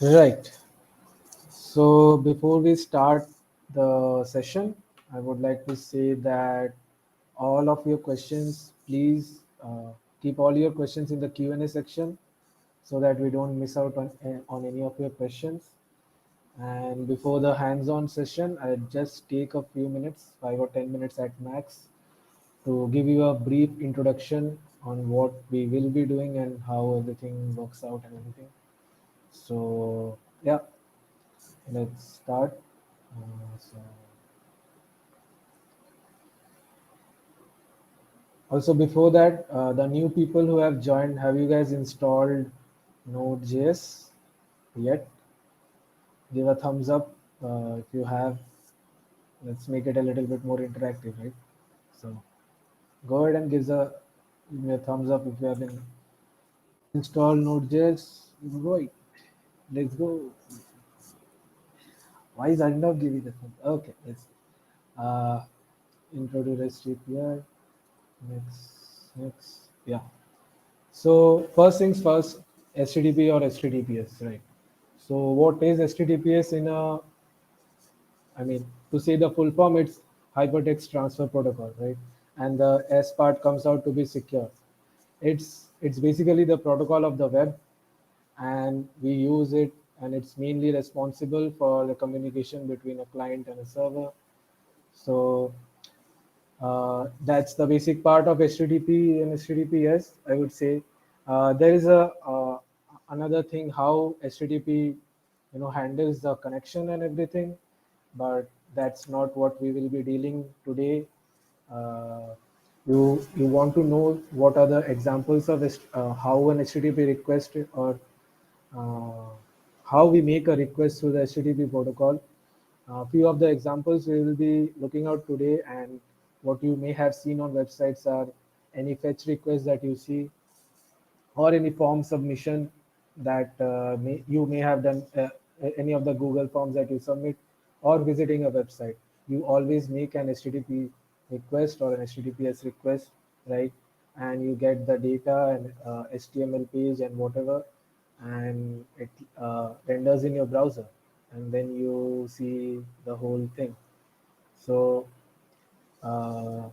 Right. So before we start the session, I would like to say that all of your questions, please keep all your questions in the Q&A section so that we don't miss out on any of your questions. And before the hands-on session, I'll just take a few minutes, 5 or 10 minutes at max, to give you a brief introduction on what we will be doing and how everything works out and everything. So yeah, let's start. So also before that, the new people who have joined, have you guys installed Node.js yet? Give a thumbs up if you have. Let's make it a little bit more interactive, right? So go ahead and give me a thumbs up if you have been installed Node.js. Right, let's go. Why is Arnav giving the thumb? Okay, let's uh, intro to REST API. Next, yeah. So first things first, HTTP or HTTPS, right? So what is HTTPS in a, I mean, to say the full form, it's Hypertext Transfer Protocol, right? And the S part comes out to be secure. It's basically the protocol of the web, and we use it, and it's mainly responsible for the communication between a client and a server. So that's the basic part of HTTP and HTTPS, I would say. There is a another thing how HTTP handles the connection and everything, but that's not what we will be dealing today. Uh, you want to know what are the examples of how an HTTP request or uh, how we make a request through the HTTP protocol. A few of the examples we will be looking out today, and what you may have seen on websites are any fetch requests that you see, or any form submission that you may have done, any of the Google forms that you submit, or visiting a website. You always make an HTTP request or an HTTPS request, right? And you get the data and HTML page and whatever, and it renders in your browser, and then you see the whole thing. So uh,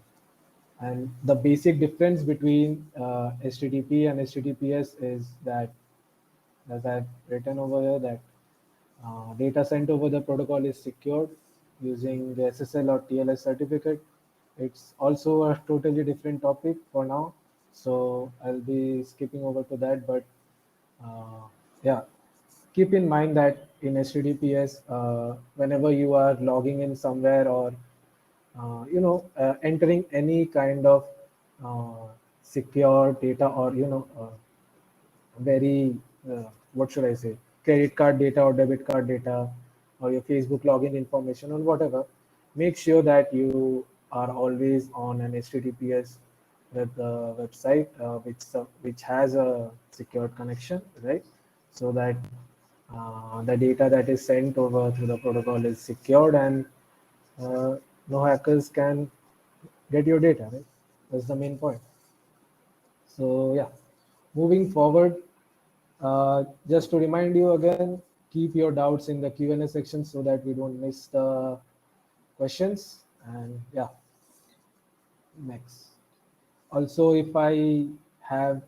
and the basic difference between HTTP and HTTPS is that, as I've written over here, that data sent over the protocol is secured using the SSL or TLS certificate. It's also a totally different topic for now, so I'll be skipping over to that. But yeah, keep in mind that in HTTPS, whenever you are logging in somewhere or entering any kind of uh, secure data, or very what should I say, credit card data or debit card data, or your Facebook login information or whatever, make sure that you are always on an HTTPS website, which has a secured connection, right? So that the data that is sent over through the protocol is secured, and uh, no hackers can get your data, right? That's the main point. So yeah, moving forward, just to remind you again, keep your doubts in the Q&A section so that we don't miss the questions. And yeah, next. Also, if I have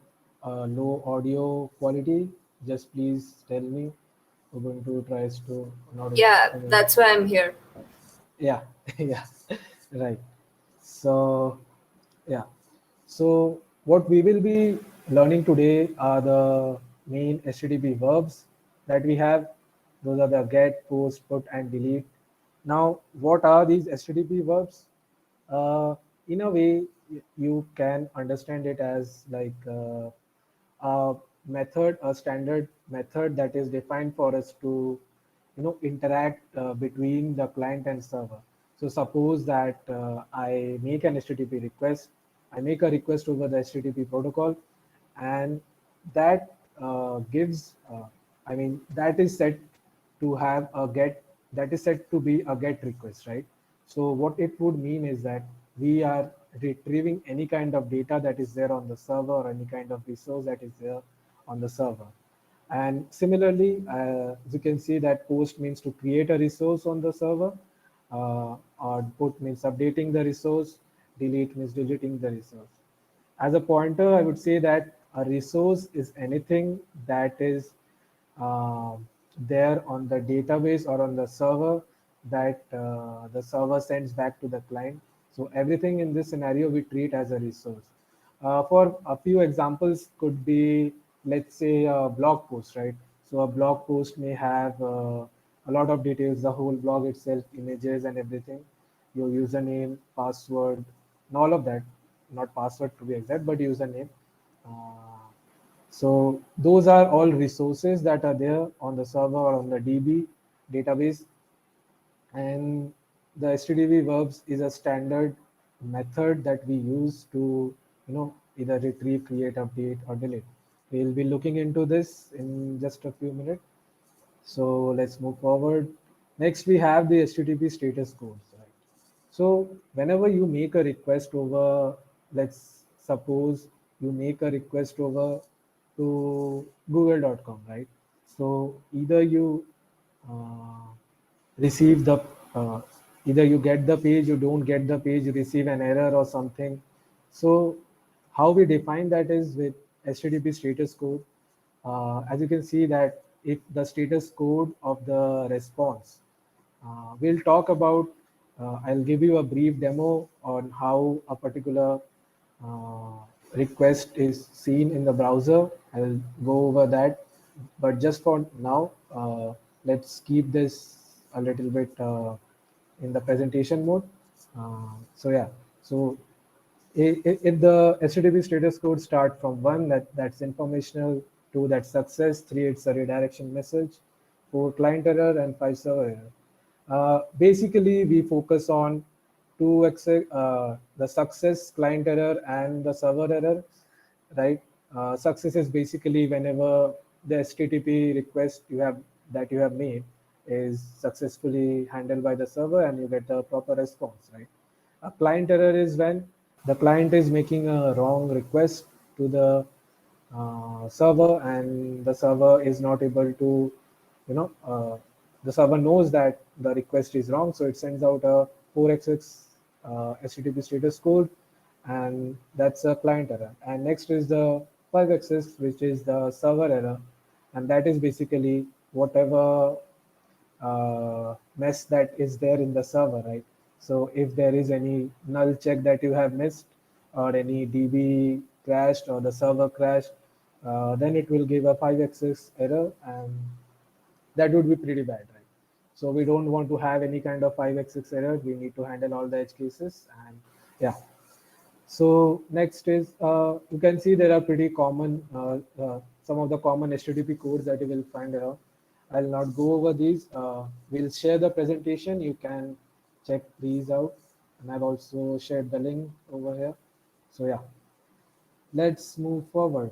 low audio quality, just please tell me. Ubuntu tries to not, Yeah, I mean, that's why I'm here. yeah, yeah, right. So yeah. So what we will be learning today are the main HTTP verbs that we have. Those are the get, post, put, and delete. Now, what are these HTTP verbs? In a way, you can understand it as like a method, a standard method that is defined for us to, interact between the client and server. So suppose that I make an HTTP request, I make a request over the HTTP protocol, and that gives, I mean, that is set to have a get, that is set to be a get request, right? So what it would mean is that we are retrieving any kind of data that is there on the server, or any kind of resource that is there on the server. And similarly, as you can see that post means to create a resource on the server, or put means updating the resource, delete means deleting the resource. As a pointer, I would say that a resource is anything that is uh, there on the database or on the server that the server sends back to the client. So everything in this scenario we treat as a resource. For a few examples could be, let's say, a blog post, right? So a blog post may have a lot of details, the whole blog itself, images and everything, your username, password, and all of that. Not password to be exact, but username. Uh, so those are all resources that are there on the server or on the DB database. And the HTTP verbs is a standard method that we use to, either retrieve, create, update, or delete. We'll be looking into this in just a few minutes. So let's move forward. Next, we have the HTTP status codes, right? So whenever you make a request over, let's suppose you make a request over to google.com, right? So either you uh, receive the uh, either you get the page, you don't get the page, you receive an error or something. So how we define that is with HTTP status code. As you can see that if the status code of the response, we'll talk about, I'll give you a brief demo on how a particular uh, request is seen in the browser. I'll go over that, but just for now, let's keep this a little bit in the presentation mode. So yeah, so if the HTTP status code start from 1, that's informational, 2, that's success, 3, it's a redirection message, 4, client error, and 5, server error. Basically, we focus on the success, client error, and the server error, right? Success is basically whenever the HTTP request you have made is successfully handled by the server and you get a proper response, right? A client error is when the client is making a wrong request to the server, and the server is not able to, you know, uh, the server knows that the request is wrong, so it sends out a 4xx HTTP status code, and that's a client error. And next is the 5xx, which is the server error, and that is basically whatever mess that is there in the server, right? So if there is any null check that you have missed, or any DB crashed or the server crashed, then it will give a 5xx error, and that would be pretty bad, right? So we don't want to have any kind of 5xx error. We need to handle all the edge cases, and yeah. So next is, you can see there are pretty common, some of the common HTTP codes that you will find around. I'll not go over these. We'll share the presentation. You can check these out. And I've also shared the link over here. So yeah, let's move forward.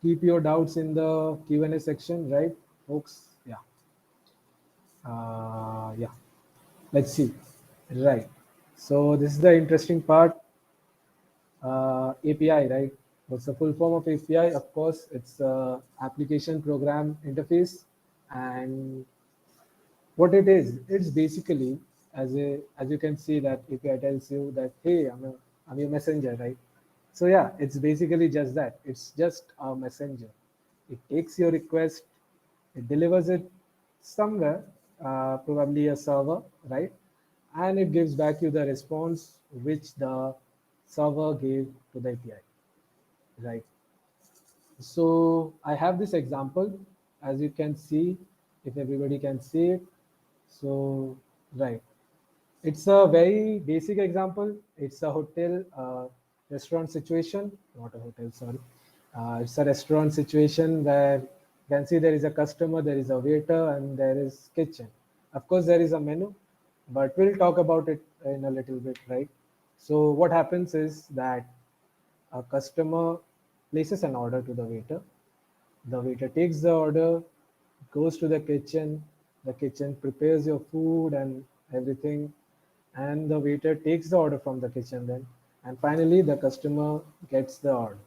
Keep your doubts in the Q&A section, right, folks? Yeah. Yeah. Let's see. Right. So this is the interesting part. API, right? What's the full form of API? Of course, it's application program interface. And what it is, it's basically, as you can see that API tells you that, hey, I'm your messenger, right? So yeah, it's basically just that. It's just a messenger. It takes your request, it delivers it somewhere, probably a server, right? And it gives back you the response which the server gave to the API, right? So I have this example, as you can see, if everybody can see it. So, right. It's a very basic example. It's a hotel restaurant situation, not a hotel, sorry. It's a restaurant situation where you can see there is a customer, there is a waiter, and there is kitchen. Of course, there is a menu, but we'll talk about it in a little bit, right? So what happens is that a customer places an order to the waiter. The waiter takes the order, goes to the kitchen prepares your food and everything, and the waiter takes the order from the kitchen then, and finally the customer gets the order.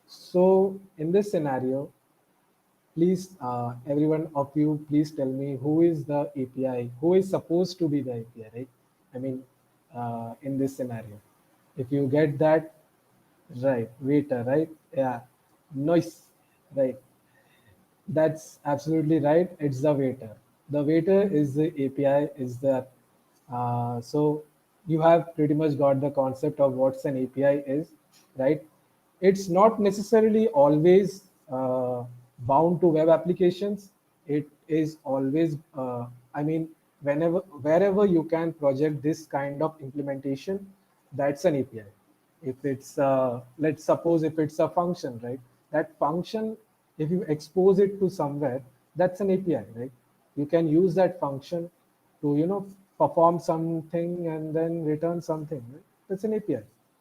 So in this scenario, please, every one of you, please tell me who is the API, who is supposed to be the API, right? I mean, in this scenario, if you get that right, waiter, right? Yeah, noise, right? That's absolutely right. It's the waiter. The waiter is the API, is the so you have pretty much got the concept of what's an API is, right? It's not necessarily always bound to web applications. It is always, I mean, wherever you can project this kind of implementation, that's an API. If it's let's suppose if it's a function, right? That function, if you expose it to somewhere, that's an API, right? You can use that function to perform something and then return something, right? That's an API.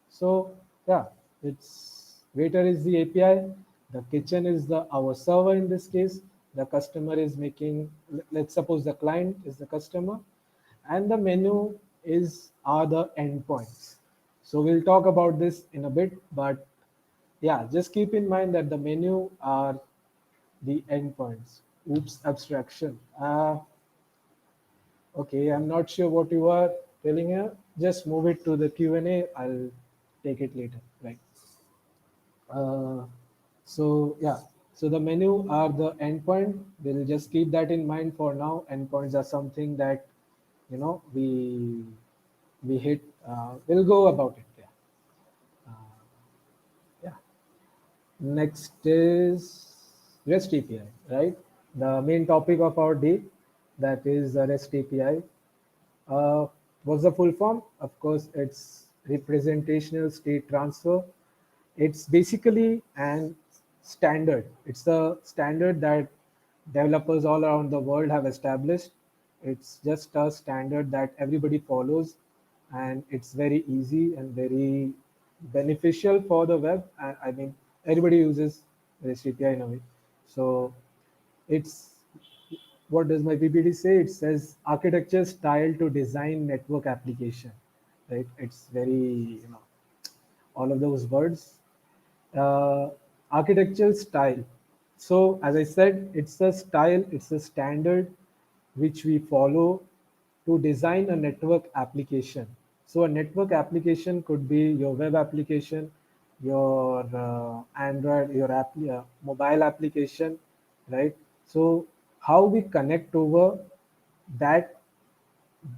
So yeah, it's waiter is the API, the kitchen is the our server. In this case, the customer is making, let's suppose the client is the customer, and the menu is are the endpoints. So we'll talk about this in a bit, but yeah, just keep in mind that the menu are the endpoints. Oops, abstraction. Okay, I'm not sure what you are telling here. Just move it to the Q&A. I'll take it later. Right. Uh, so yeah, so the menu are the endpoint. We'll just keep that in mind for now. Endpoints are something that we hit. We'll go about it. Yeah. Uh, yeah. Next is REST API, right? The main topic of our day, that is the REST API. What's the full form? Of course, it's representational state transfer. It's basically an standard. It's a standard that developers all around the world have established. It's just a standard that everybody follows, and it's very easy and very beneficial for the web. I mean, everybody uses REST API in a way. So it's what does my PPT say? It says architecture style to design network application, right? It's very, all of those words. Uh, Architectural style. So as I said, it's a style, it's a standard which we follow to design a network application. So a network application could be your web application, your Android, your mobile application, right? So how we connect over that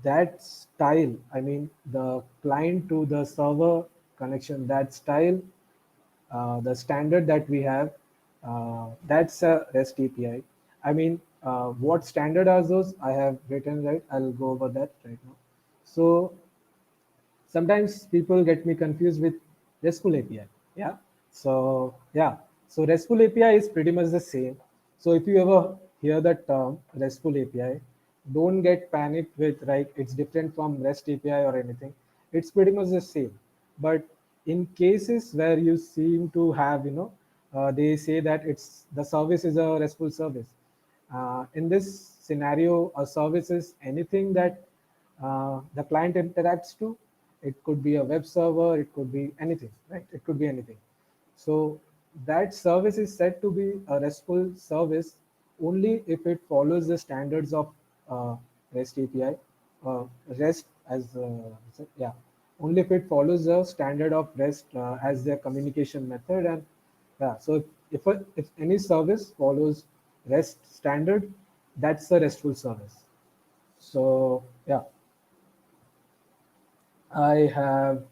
that style, I mean the client to the server connection, that style, the standard that we have, that's a REST API. I mean, what standard are those? I have written, right. I'll go over that right now. So sometimes people get me confused with RESTful API. Yeah. So yeah. So RESTful API is pretty much the same. So if you ever hear the term RESTful API, don't get panicked with like it's different from REST API or anything. It's pretty much the same. But in cases where you seem to have, they say that it's the service is a RESTful service. In this scenario, a service is anything that the client interacts to. It could be a web server, it could be anything, right? It could be anything. So that service is said to be a RESTful service only if it follows the standards of REST API. REST as yeah, only if it follows the standard of REST as their communication method. And yeah, so if any service follows REST standard, that's a RESTful service. So yeah, I have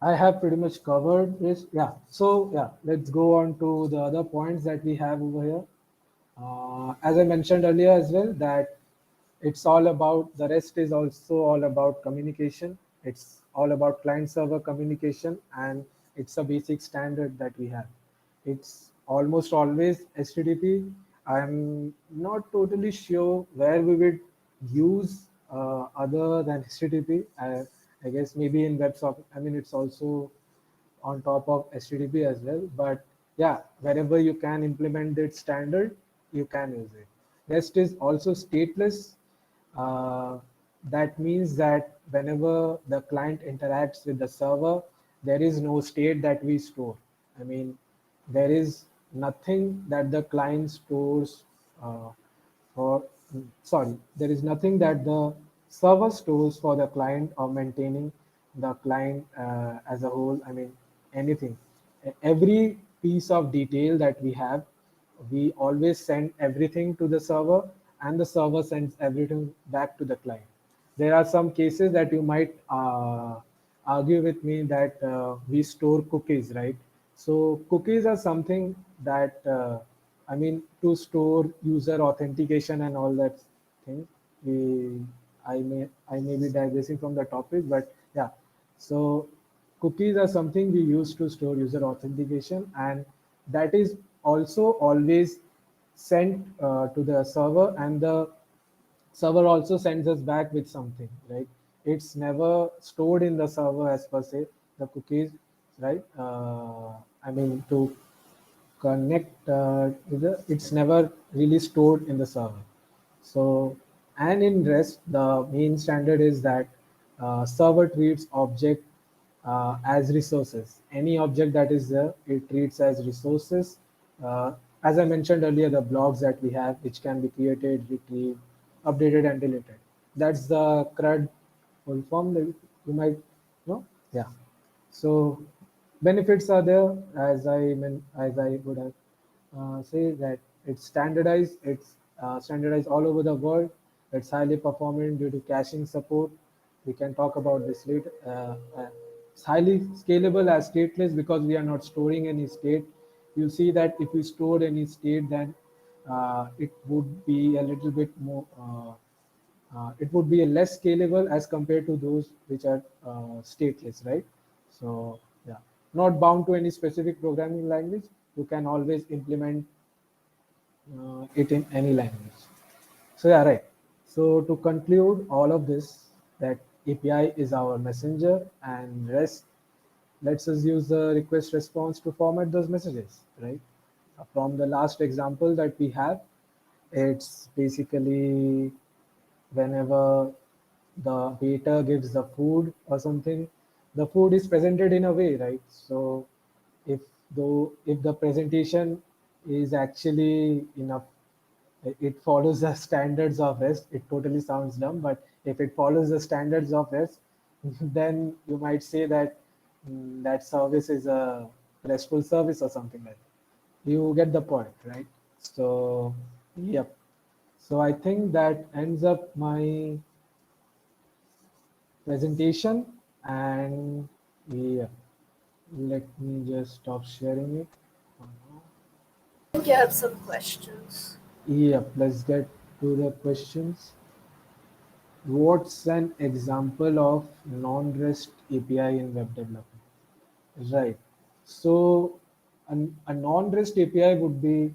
I have pretty much covered this. Yeah. So yeah, let's go on to the other points that we have over here. As I mentioned earlier as well, that it's all about the rest is also all about communication. It's all about client server communication, and it's a basic standard that we have. It's almost always HTTP. I'm not totally sure where we would use other than HTTP. I guess maybe in WebSocket. I mean, it's also on top of HTTP as well. But yeah, wherever you can implement that standard, you can use it. REST is also stateless. Uh, that means that whenever the client interacts with the server, there is no state that we store. I mean, there is nothing that the client stores uh, for, sorry, there is nothing that the server stores for the client or maintaining the client as a whole. I mean, anything. Every piece of detail that we have, we always send everything to the server, and the server sends everything back to the client. There are some cases that you might argue with me that we store cookies, right? So cookies are something that, I mean, to store user authentication and all that thing. We, I may be digressing from the topic, but yeah. So cookies are something we use to store user authentication, and that is also always sent to the server, and the server also sends us back with something, right? It's never stored in the server as per se, the cookies, right? I mean, to connect with the, it's never really stored in the server. So, and in REST, the main standard is that server treats object as resources. Any object that is there, it treats as resources. Uh, as I mentioned earlier, the blocks that we have, which can be created, retrieved, updated, and deleted. That's the CRUD full form that you might know. Yeah. So benefits are there, as I would have say that it's standardized. It's standardized all over the world. It's highly performant due to caching support. We can talk about this later. It's highly scalable as stateless because we are not storing any state. You see that if we stored any state, then it would be a little bit more. It would be a less scalable as compared to those which are stateless, right? So yeah, not bound to any specific programming language. You can always implement it in any language. So yeah, right. So to conclude all of this, that API is our messenger, and REST lets us use the request response to format those messages, right? From the last example that we have, it's basically whenever the waiter gives the food or something, the food is presented in a way, right? So if if the presentation is actually enough, it follows the standards of REST. It totally sounds dumb, but if it follows the standards of REST, then you might say that that service is a RESTful service or something like that. You get the point, right? So, yep. So I think that ends up my presentation, and yeah, let me just stop sharing it. I think you have some questions. Yep, let's get to the questions. What's an example of non-REST API in web development? Right. So a non-REST API would be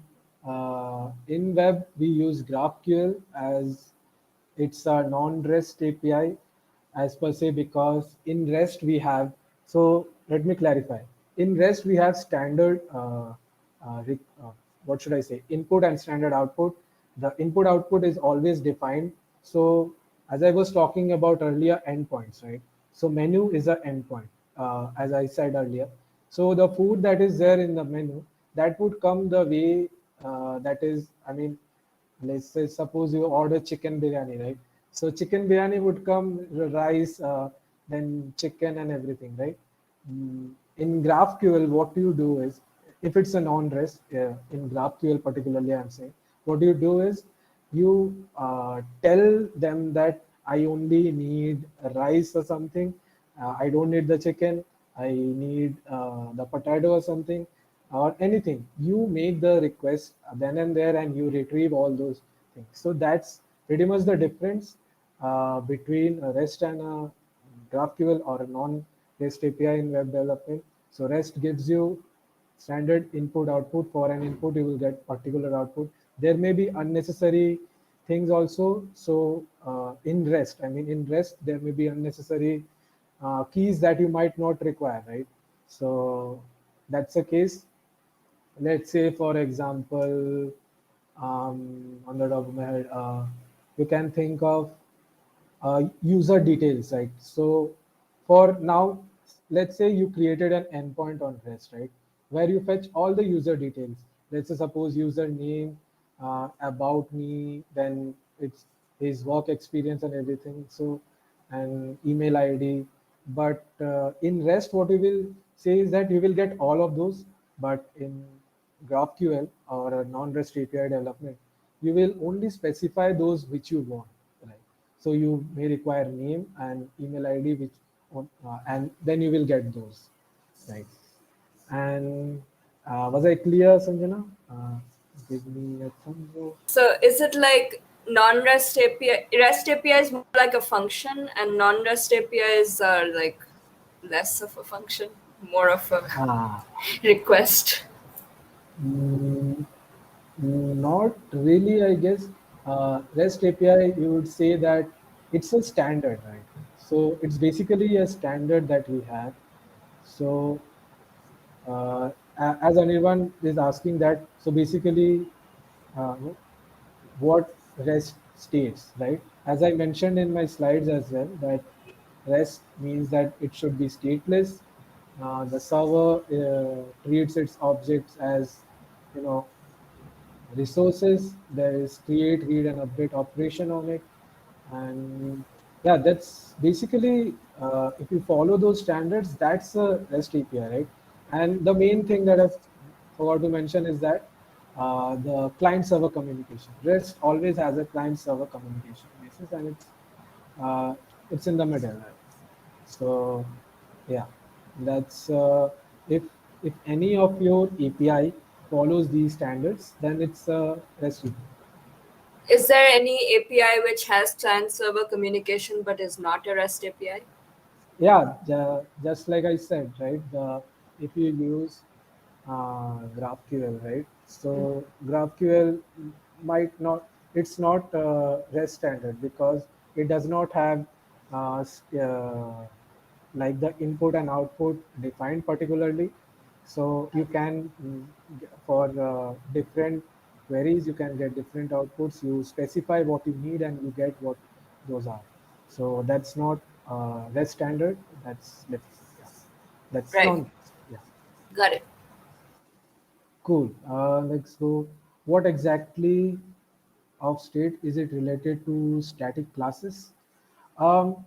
in web, we use GraphQL as it's a non-REST API as per se, because in REST we have, so let me clarify. In REST we have standard, what should I say, input and standard output. The input output is always defined. So as I was talking about earlier, endpoints, right? So menu is an endpoint, as I said earlier. So the food that is there in the menu, that would come the way that is, I mean, let's say suppose you order chicken biryani, right? So chicken biryani would come rice, then chicken and everything, right? In GraphQL, what you do is, if it's a non-REST, in GraphQL particularly, I'm saying, what you do is you tell them that I only need rice or something. I don't need the chicken. I need the potato or something, or anything. You make the request then and there, and you retrieve all those things. So that's pretty much the difference between a REST and a GraphQL or a non-REST API in web development. So REST gives you standard input output. For an input you will get particular output. There may be unnecessary things also. So in REST, I mean, in REST there may be unnecessary keys that you might not require, right? So that's the case. Let's say for example, on the top of my head, you can think of user details, right? So for now, let's say you created an endpoint on REST, right, where you fetch all the user details. let's say suppose username, about me, then it's his work experience and everything. So, and email ID. But in REST, what you will say is that you will get all of those. But in GraphQL or a non-REST API development, you will only specify those which you want, right? So you may require name and email ID, which and then you will get those, right? And was I clear, Sanjana? Give me a thumbs up. So is it like non-REST API? REST API is more like a function, and non-REST APIs are like less of a function, more of a Ah, request. mm, Not really, I guess. REST API, you would say that it's a standard, right? So it's basically a standard that we have. So as anyone is asking that, so basically, uh, what REST states, right? As I mentioned in my slides as well, that REST means that it should be stateless. The server treats its objects as, you know, resources. There is create, read, and update operation on it. And yeah, that's basically, if you follow those standards, that's a REST API, right? And the main thing that I forgot to mention is that the client server communication. REST always has a client server communication basis, and uh, it's in the middle, right? So yeah, that's if any of your API follows these standards, then it's a REST API. Is there any API which has client-server communication but is not a REST API? Yeah, just like I said, right? If you use GraphQL, right? So GraphQL might not, it's not REST standard because it does not have like the input and output defined particularly. So you can for different queries, you can get different outputs. You specify what you need and you get what those are. So that's not REST standard. That's yeah, that's Right. non. Yeah. Got it. Cool. Let's go. What exactly of state is it related to static classes? Um,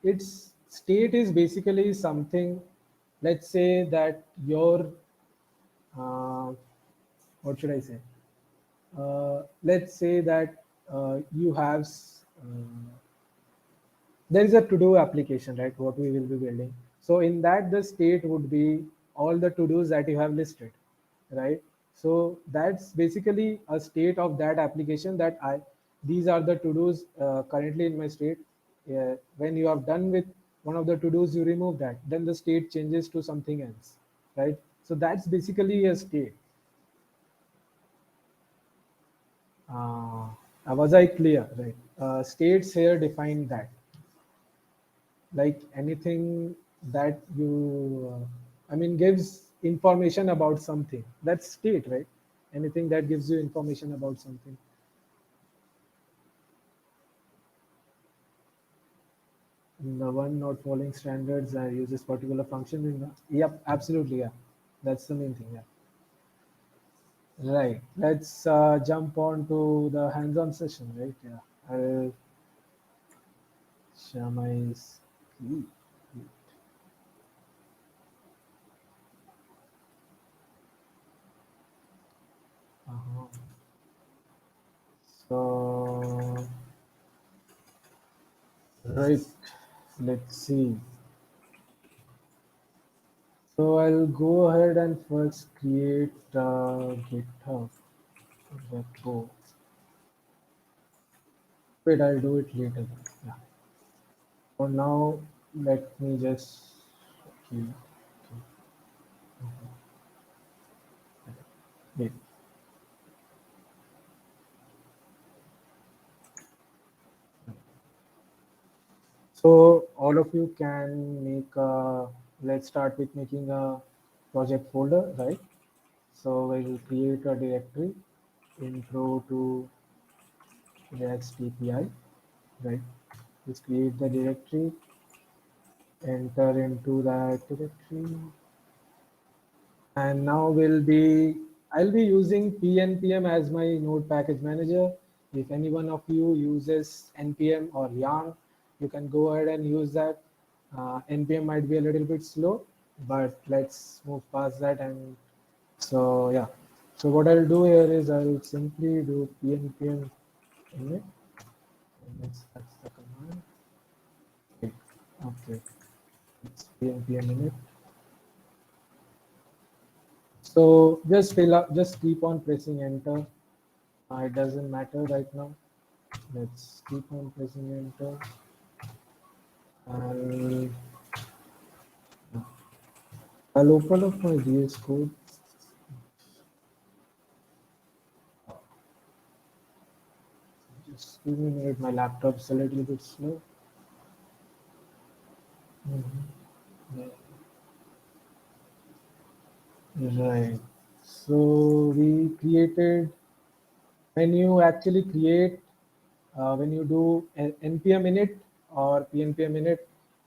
its state is basically something. Let's say that your what should I say? Let's say that you have there is a to-do application, right? What we will be building. So in that, the state would be all the to-dos that you have listed, right? So that's basically a state of that application that these are the to-dos currently in my state. When you have done with one of the to-dos, you remove that. Then the state changes to something else, right? So that's basically a state. Uh, was I clear? Right. States here define that. Like anything that you I mean gives information about something, that's state, right? Anything that gives you information about something. And the one not following standards uses particular function in the, yep, absolutely, yeah, that's the main thing, yeah. Right, let's jump on to the hands-on session, right? Yeah, I'll share my screen. uh So right, let's see. So I'll go ahead and first create GitHub repo. Wait, I'll do it later. Yeah. For now, let me just keep. Wait. So all of you can make a, let's start with making a project folder, right? So we'll create a directory, intro to React API, right? Let's create the directory, enter into that directory, and now we'll be I'll be using PNPM as my node package manager. If any one of you uses NPM or Yarn, you can go ahead and use that. NPM might be a little bit slow, but let's move past that. And so, yeah. So what I'll do here is I'll simply do PNPM init. And that's the command. Okay. It's PNPM init. So just fill up, just keep on pressing enter. It doesn't matter right now. Let's keep on pressing enter. And I'll open up my VS Code. Just give me a minute. My laptop's a little bit slow. Mhm. Right. So we created, when you actually create, when you do an npm init or pnpm init,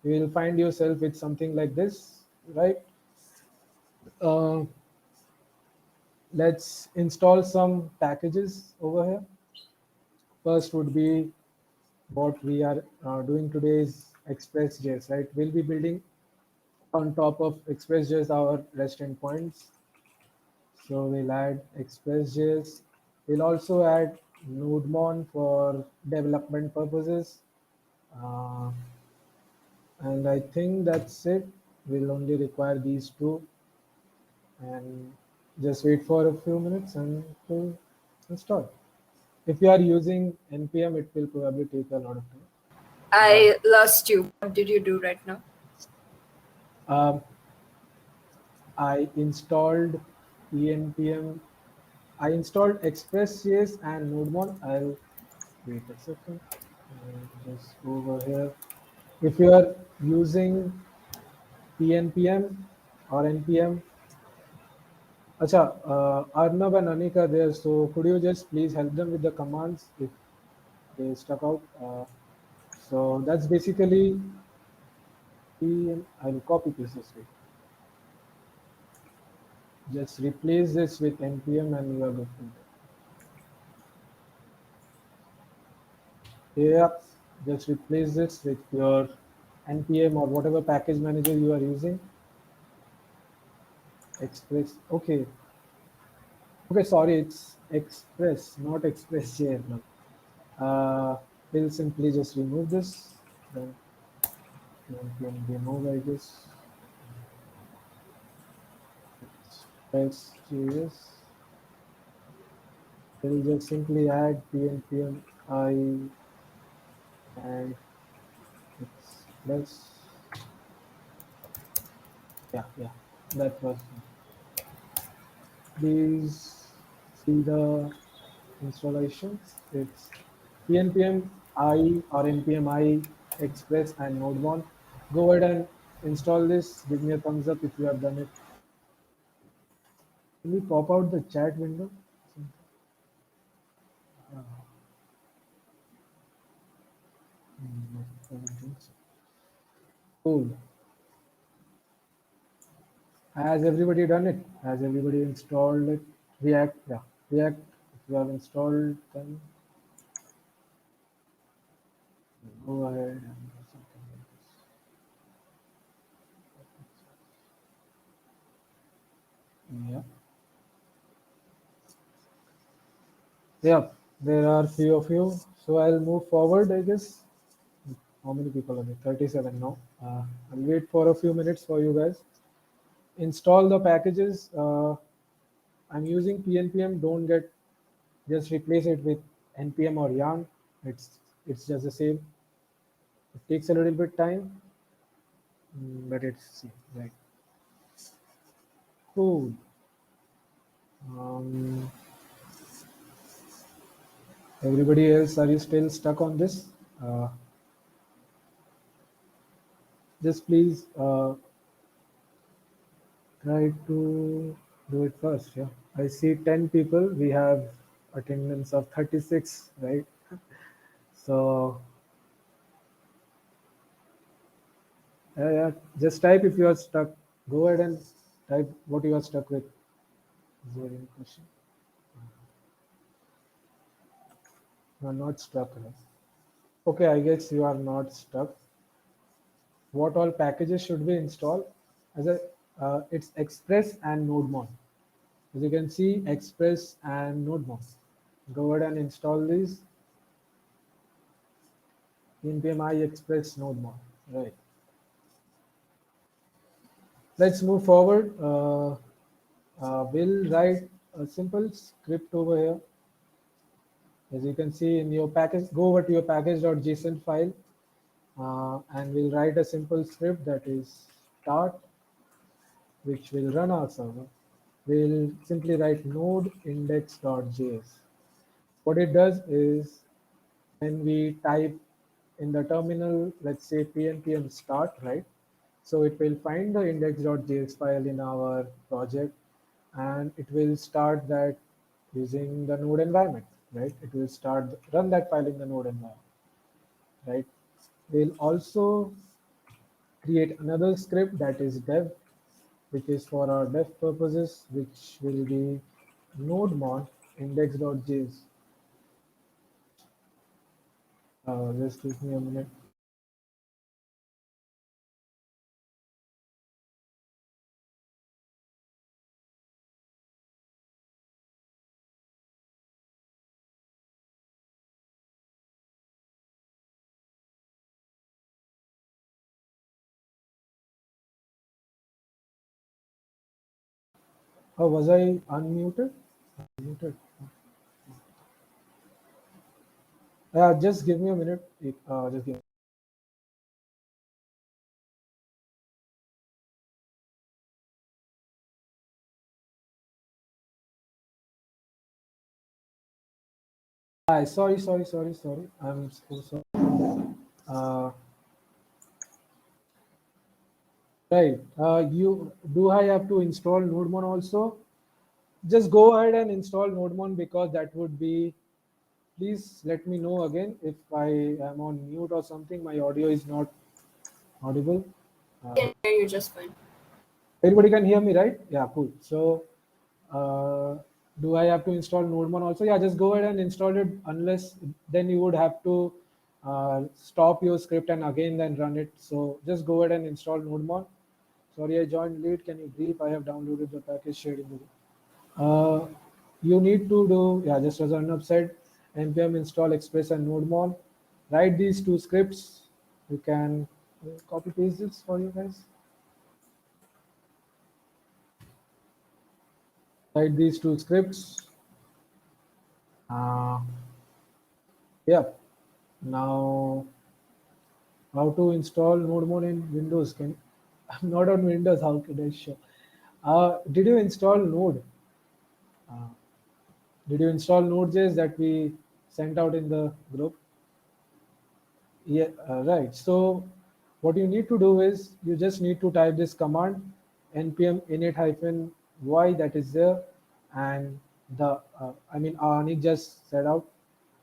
you will find yourself with something like this, right? Uh, let's install some packages over here. First would be what we are doing today is Express.js, right? We'll be building on top of Express.js our REST endpoints. So we'll add Express.js. We'll also add NodeMon for development purposes. Uh, and I think that's it. We'll only require these two, and just wait for a few minutes and it will install. If you are using npm, it will probably take a lot of time. I lost you. What did you do right now? Um, I installed enpm. I installed Express.js and NodeMon. I'll wait a second. Just go over here. If you are using PNPM or NPM, Acha, Arnab and Anika are there. So could you just please help them with the commands if they stuck out? So that's basically PM. I'll copy paste this way. Just replace this with npm and you are good to go. Yeah, just replace this with your npm or whatever package manager you are using. Express. Okay. Okay, sorry, it's Express, not Express.js. No. We'll simply just remove this. Then npm remove, I guess. Express.js. We'll just simply add pnpm I and Express. Yeah, that was. Please see the installations. It's pnpm I or npm I, Express and NodeMon. Go ahead and install this. Give me a thumbs up if you have done it. Can we pop out the chat window? I don't think so. Cool. Has everybody done it? Has everybody installed it? React, yeah. React, if you have installed, then go ahead and do something like this. Yeah. Yeah, there are few of you. So I'll move forward, I guess. How many people are there? 37 now. I'll wait for a few minutes for you guys. Install the packages. I'm using PNPM. Don't get, just replace it with NPM or Yarn. It's just the same. It takes a little bit time, but it's right. Cool. Um, everybody else, are you still stuck on this? Just please try to do it first. Yeah, I see 10 people. We have attendance of 36, right? So yeah, just type if you are stuck. Go ahead and type what you are stuck with. Is there any question? You are not stuck, right? Okay, I guess you are not stuck. What all packages should we install? As a, it's Express and NodeMon. As you can see, Express and NodeMon. Go ahead and install these. npm i express NodeMon. Right. Let's move forward. We'll write a simple script over here. As you can see in your package, go over to your package.json file, and we'll write a simple script that is start, which will run our server. We'll simply write node index.js. What it does is when we type in the terminal, let's say pnpm start, right? So it will find the index.js file in our project, and it will start that using the node environment, right? It will run that file in the node environment, right? We'll also create another script that is dev, which is for our dev purposes, which will be nodemon index.js. Just give me a minute. Oh, was I unmuted? Muted. Just give me a minute. Just give. Sorry. I'm so sorry. Right. I have to install NodeMon also? Just go ahead and install NodeMon, because that would be. Please let me know again if I am on mute or something. My audio is not audible. I can hear you just fine. Everybody can hear me, right? Yeah, cool. So, do I have to install NodeMon also? Yeah, just go ahead and install it. Unless then you would have to stop your script and again then run it. So just go ahead and install NodeMon. Sorry, I joined late. Can you brief? I have downloaded the package shared in the group. You need to do, yeah, just as Arnab said, npm install express and nodemon. Write these two scripts. You can copy paste this for you guys. Write these two scripts. Yeah. Now, how to install nodemon in Windows? I'm not on Windows. How could I show? Did you install Node? Uh, did you install Node.js that we sent out in the group? Yeah, right. So what you need to do is you just need to type this command npm init-y that is there, and the Anik just said out,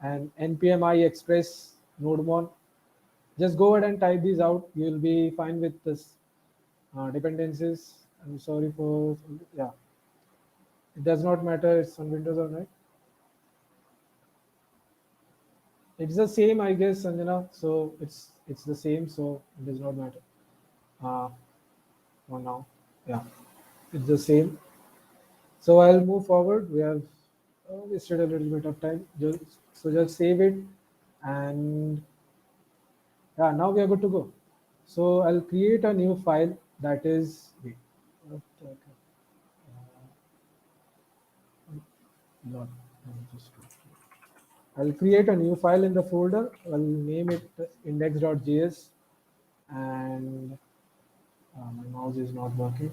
and npm I express nodemon. Just go ahead and type these out. You will be fine with this dependencies. I'm sorry for, yeah. It does not matter it's on Windows or not. It's the same, I guess, Sanjana. So it's the same, so it does not matter. For now, yeah, it's the same. So I'll move forward. We have wasted a little bit of time. Just save it, and yeah, now we are good to go. So I'll create a new file that is. Wait, what the heck? Lord, I'll create a new file in the folder. I'll name it index.js, and my mouse is not working.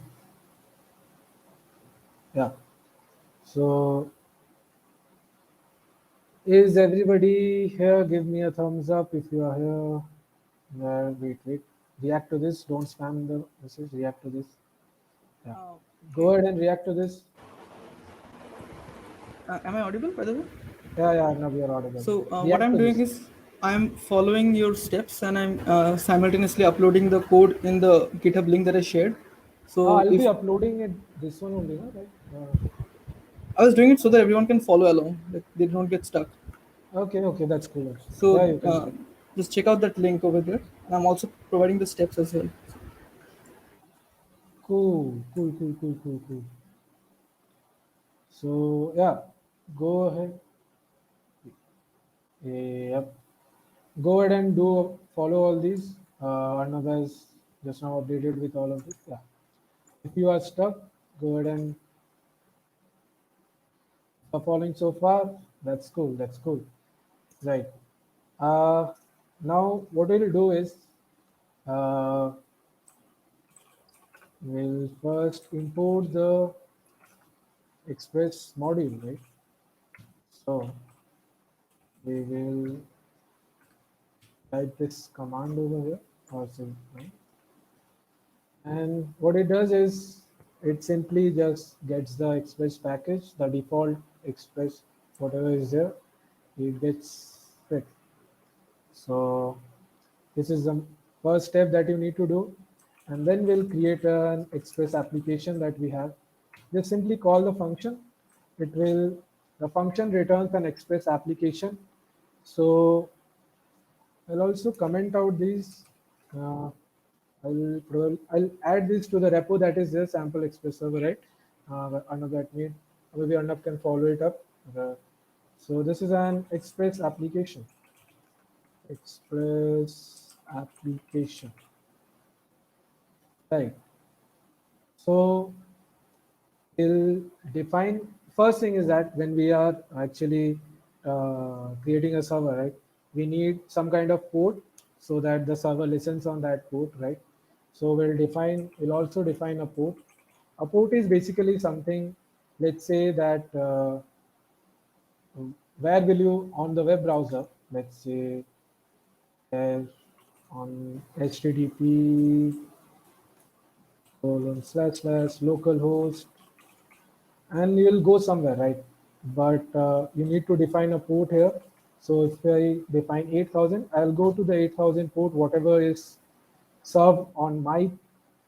Yeah. So is everybody here? Give me a thumbs up if you are here. Wait. React to this. Don't spam the message. React to this. Yeah. Go ahead and react to this. Am I audible, by the way? Yeah. Now we are audible. So what I'm doing is I'm following your steps, and I'm simultaneously uploading the code in the GitHub link that I shared. So I'll be uploading it this one only, no? Right? I was doing it so that everyone can follow along, like they don't get stuck. Okay, that's cool. Yeah, So you can do it. just check out that link over there. And I'm also providing the steps as well. Cool. So yeah, go ahead. Yep. Go ahead and do follow all these. Arnav has just now updated with all of this. Yeah. If you are stuck, go ahead and are following so far. That's cool. That's cool. Right. Uh, Now what we'll do is uh, we'll first import the Express module, right? So we will type this command over here or right? And what it does is it simply just gets the Express package, the default Express, whatever is there, it gets fit. So this is the first step that you need to do. And then we'll create an Express application that we have. Just simply call the function. The function returns an Express application. So I'll also comment out these. Uh, I'll add this to the repo that is there, sample express server, right? Arnav that made, maybe Arnav can follow it up. So this is an express application. Express application, right? So we'll define, first thing is that when we are actually creating a server, right, we need some kind of port so that the server listens on that port, right? So we'll also define a port. A port is basically something, let's say that where will you on the web browser, let's say on http //localhost, and you will go somewhere, right? But you need to define a port here. So if I define 8000, I'll go to the 8000 port, whatever is served on my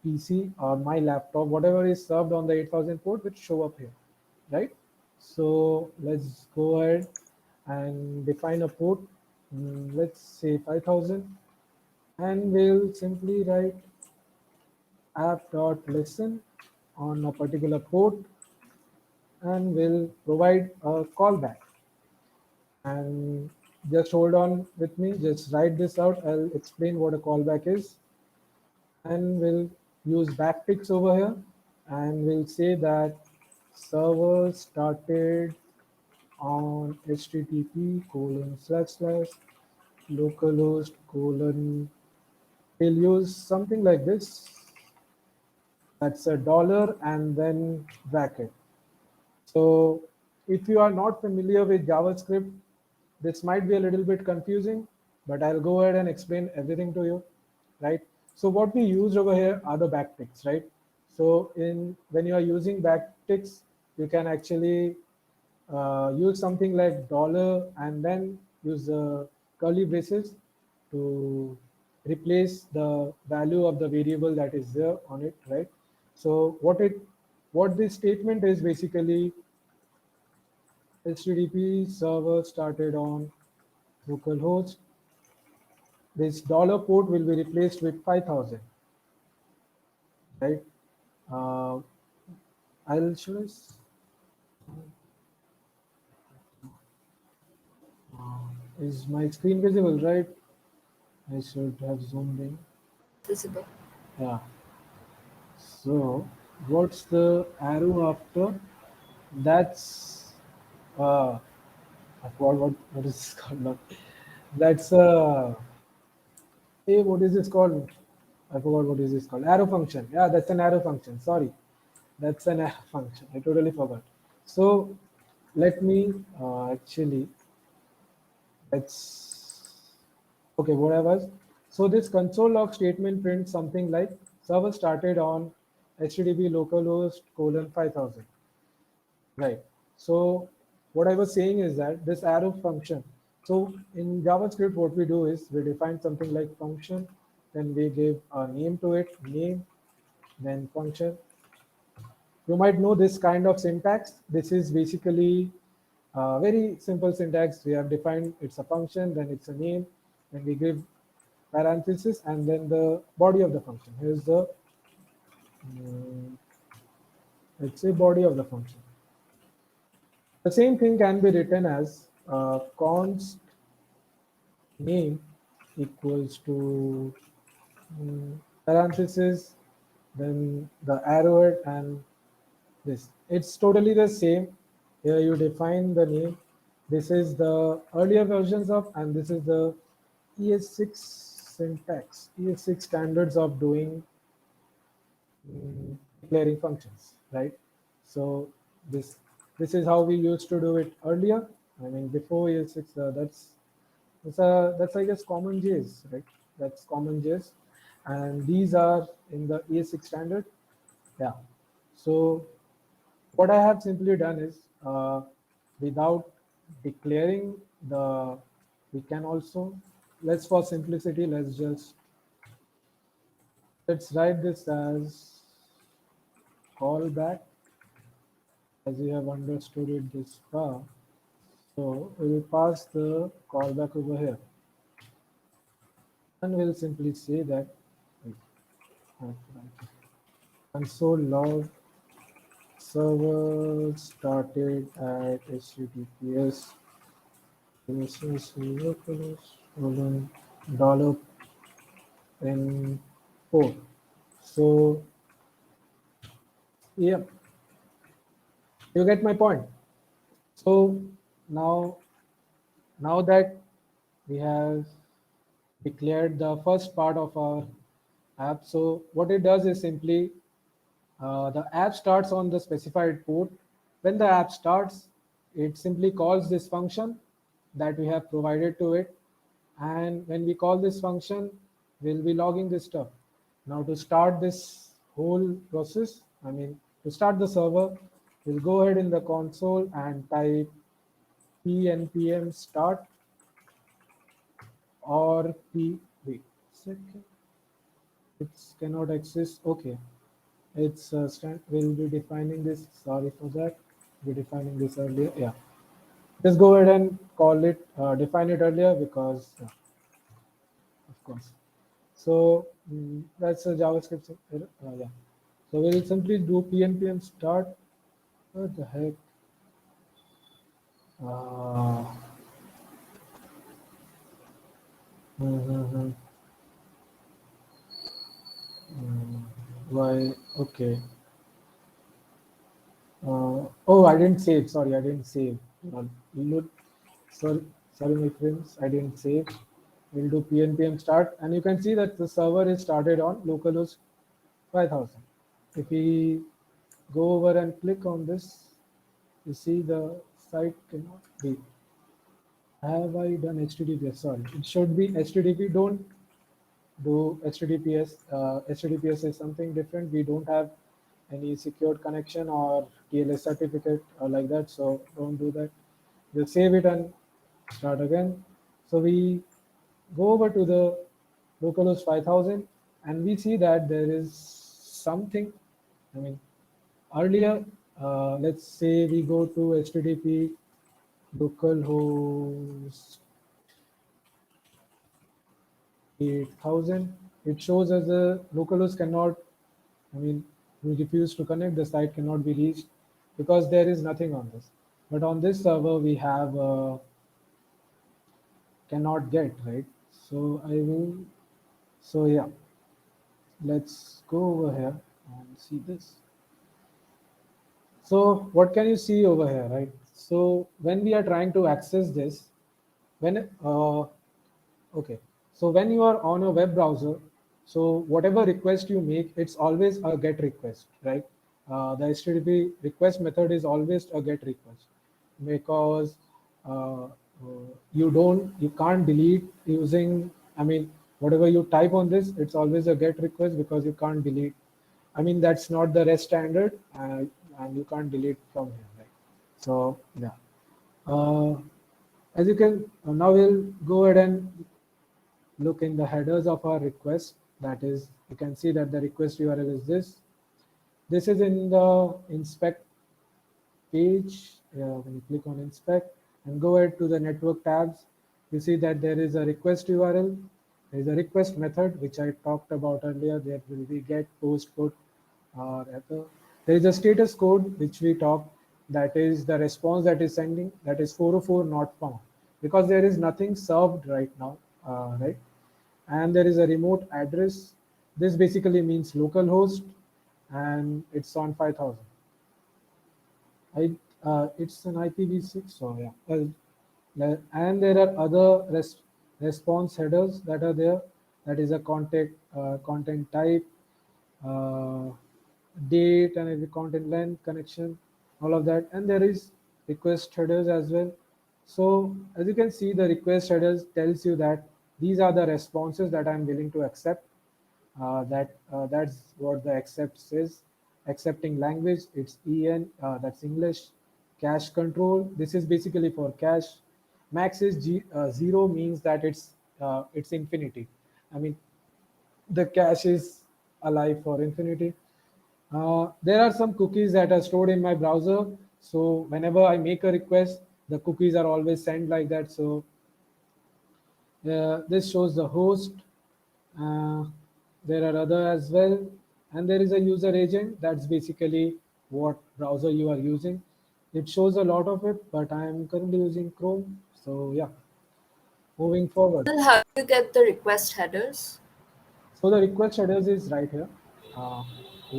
PC or my laptop, whatever is served on the 8000 port will show up here, right? So let's go ahead and define a port. Let's say 5000, and we'll simply write app.listen on a particular port, and we'll provide a callback. And just hold on with me, just write this out. I'll explain what a callback is. And we'll use backticks over here, and we'll say that server started on http://localhost : we'll use something like this. That's a dollar and then bracket. So if you are not familiar with JavaScript, this might be a little bit confusing, but I'll go ahead and explain everything to you, right? So what we used over here are the backticks, right? So when you are using backticks, you can actually use something like dollar and then use the curly braces to replace the value of the variable that is there on it, right? So what this statement is basically, HTTP server started on localhost. This dollar port will be replaced with 5000, right? Uh, I'll show this. Is my screen visible, right? I should have zoomed in. Visible. Yeah. So what's the arrow after? That's I forgot what is this called now. That's hey, what is this called? I forgot what is this called. Arrow function. Yeah, that's an arrow function. Sorry, that's an arrow function. I totally forgot. So let me actually let's okay. What I was, so this console log statement prints something like server started on HTTP localhost : 5000. Right. So what I was saying is that this arrow function. So in JavaScript, what we do is we define something like function, then we give a name to it, name, then function, you might know this kind of syntax. This is basically very simple syntax. We have defined it's a function, then it's a name, then we give parenthesis, and then the body of the function. Here's the let's say body of the function. The same thing can be written as const name equals to parenthesis, then the arrowhead, and this. It's totally the same. Here you define the name. This is the earlier versions of, and this is the ES6 syntax, ES6 standards of doing declaring functions, right? So this is how we used to do it earlier. I mean, before ES6, that's I guess common JS, right? That's common JS, and these are in the ES6 standard. Yeah. So what I have simply done is without declaring the, we can also, let's for simplicity, let's write this as callback, as you have understood it this far. So we will pass the callback over here, and we'll simply say that console log server started at HTTPS dollar in 4. So yeah, you get my point. So now that we have declared the first part of our app, so what it does is simply the app starts on the specified port. When the app starts, it simply calls this function that we have provided to it. And when we call this function, we'll be logging this stuff. Now to start this whole process, I mean, to start the server, we'll go ahead in the console and type pnpm start or wait second, it cannot access. Okay, it's we'll be defining this. Sorry for that. We're defining this earlier. Yeah, just go ahead and call it, define it earlier because, of course. So that's a JavaScript. Yeah. So we'll simply do pnpm start. What the heck? Why? Okay. Oh, I didn't save. Sorry, I didn't save. Look, sorry, my friends, I didn't save. We'll do pnpm start, and you can see that the server is started on localhost 5000. If we go over and click on this, you see the site cannot be. Have I done HTTPS? Sorry, it should be HTTP. Don't do HTTPS. HTTPS is something different. We don't have any secured connection or TLS certificate or like that, so don't do that. We'll save it and start again. So we go over to the localhost 5000, and we see that there is something. I mean, earlier, let's say we go to HTTP localhost 8000. It shows as a localhost cannot, I mean, we refuse to connect, the site cannot be reached because there is nothing on this. But on this server, we have cannot get, right? So so yeah, let's go over here and see this. So what can you see over here, right? So when we are trying to access this, okay, so when you are on a web browser, so whatever request you make, it's always a GET request, right? The HTTP request method is always a GET request because you can't delete using, I mean, whatever you type on this, it's always a GET request because you can't delete. I mean, that's not the REST standard, and you can't delete from here, right? So yeah. As you can, now we'll go ahead and look in the headers of our request. That is, you can see that the request URL is this. this is in the inspect page. When you click on inspect and go ahead to the network tabs, you see that there is a request URL. There is a request method, which I talked about earlier. There will be get, post, put, or other. There is a status code, which we talked, that is the response that is sending, that is 404 not found, because there is nothing served right now, right? And there is a remote address. This basically means local host, and it's on 5000. It's an IPv6, so yeah. And there are other response headers that are there. That is a content type, uh, date, and every content length, connection, all of that. And there is request headers as well. So as you can see, the request headers tells you that these are the responses that I'm willing to accept. That's what the accept says. Accepting language, it's en, that's English. Cache control, this is basically for cache. Max is 0, means that it's infinity. I mean, the cache is alive for infinity. There are some cookies that are stored in my browser, so whenever I make a request, the cookies are always sent like that. So this shows the host. uh, there are other as well, and there is a user agent. That's basically what browser you are using. It shows a lot of it, but I am currently using Chrome. So yeah, moving forward. Well, how do you get the request headers? So the request headers is right here. Uh,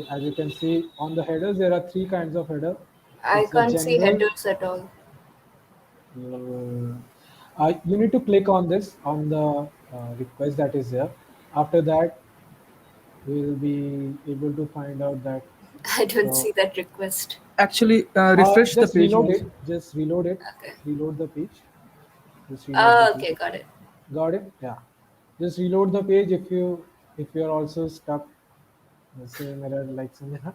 as you can see on the headers, there are three kinds of header. I It's the can't see general. headers at all. You need to click on this on the request that is there. After that, we will be able to find out that. I don't Uh, see that request. Actually, refresh the just page reload once. it. Just reload it. Okay. Reload the page. Just reload the Oh, page. okay, got it. Got it? Yeah. Just reload the page if you're also stuck. The same error like Sanjana.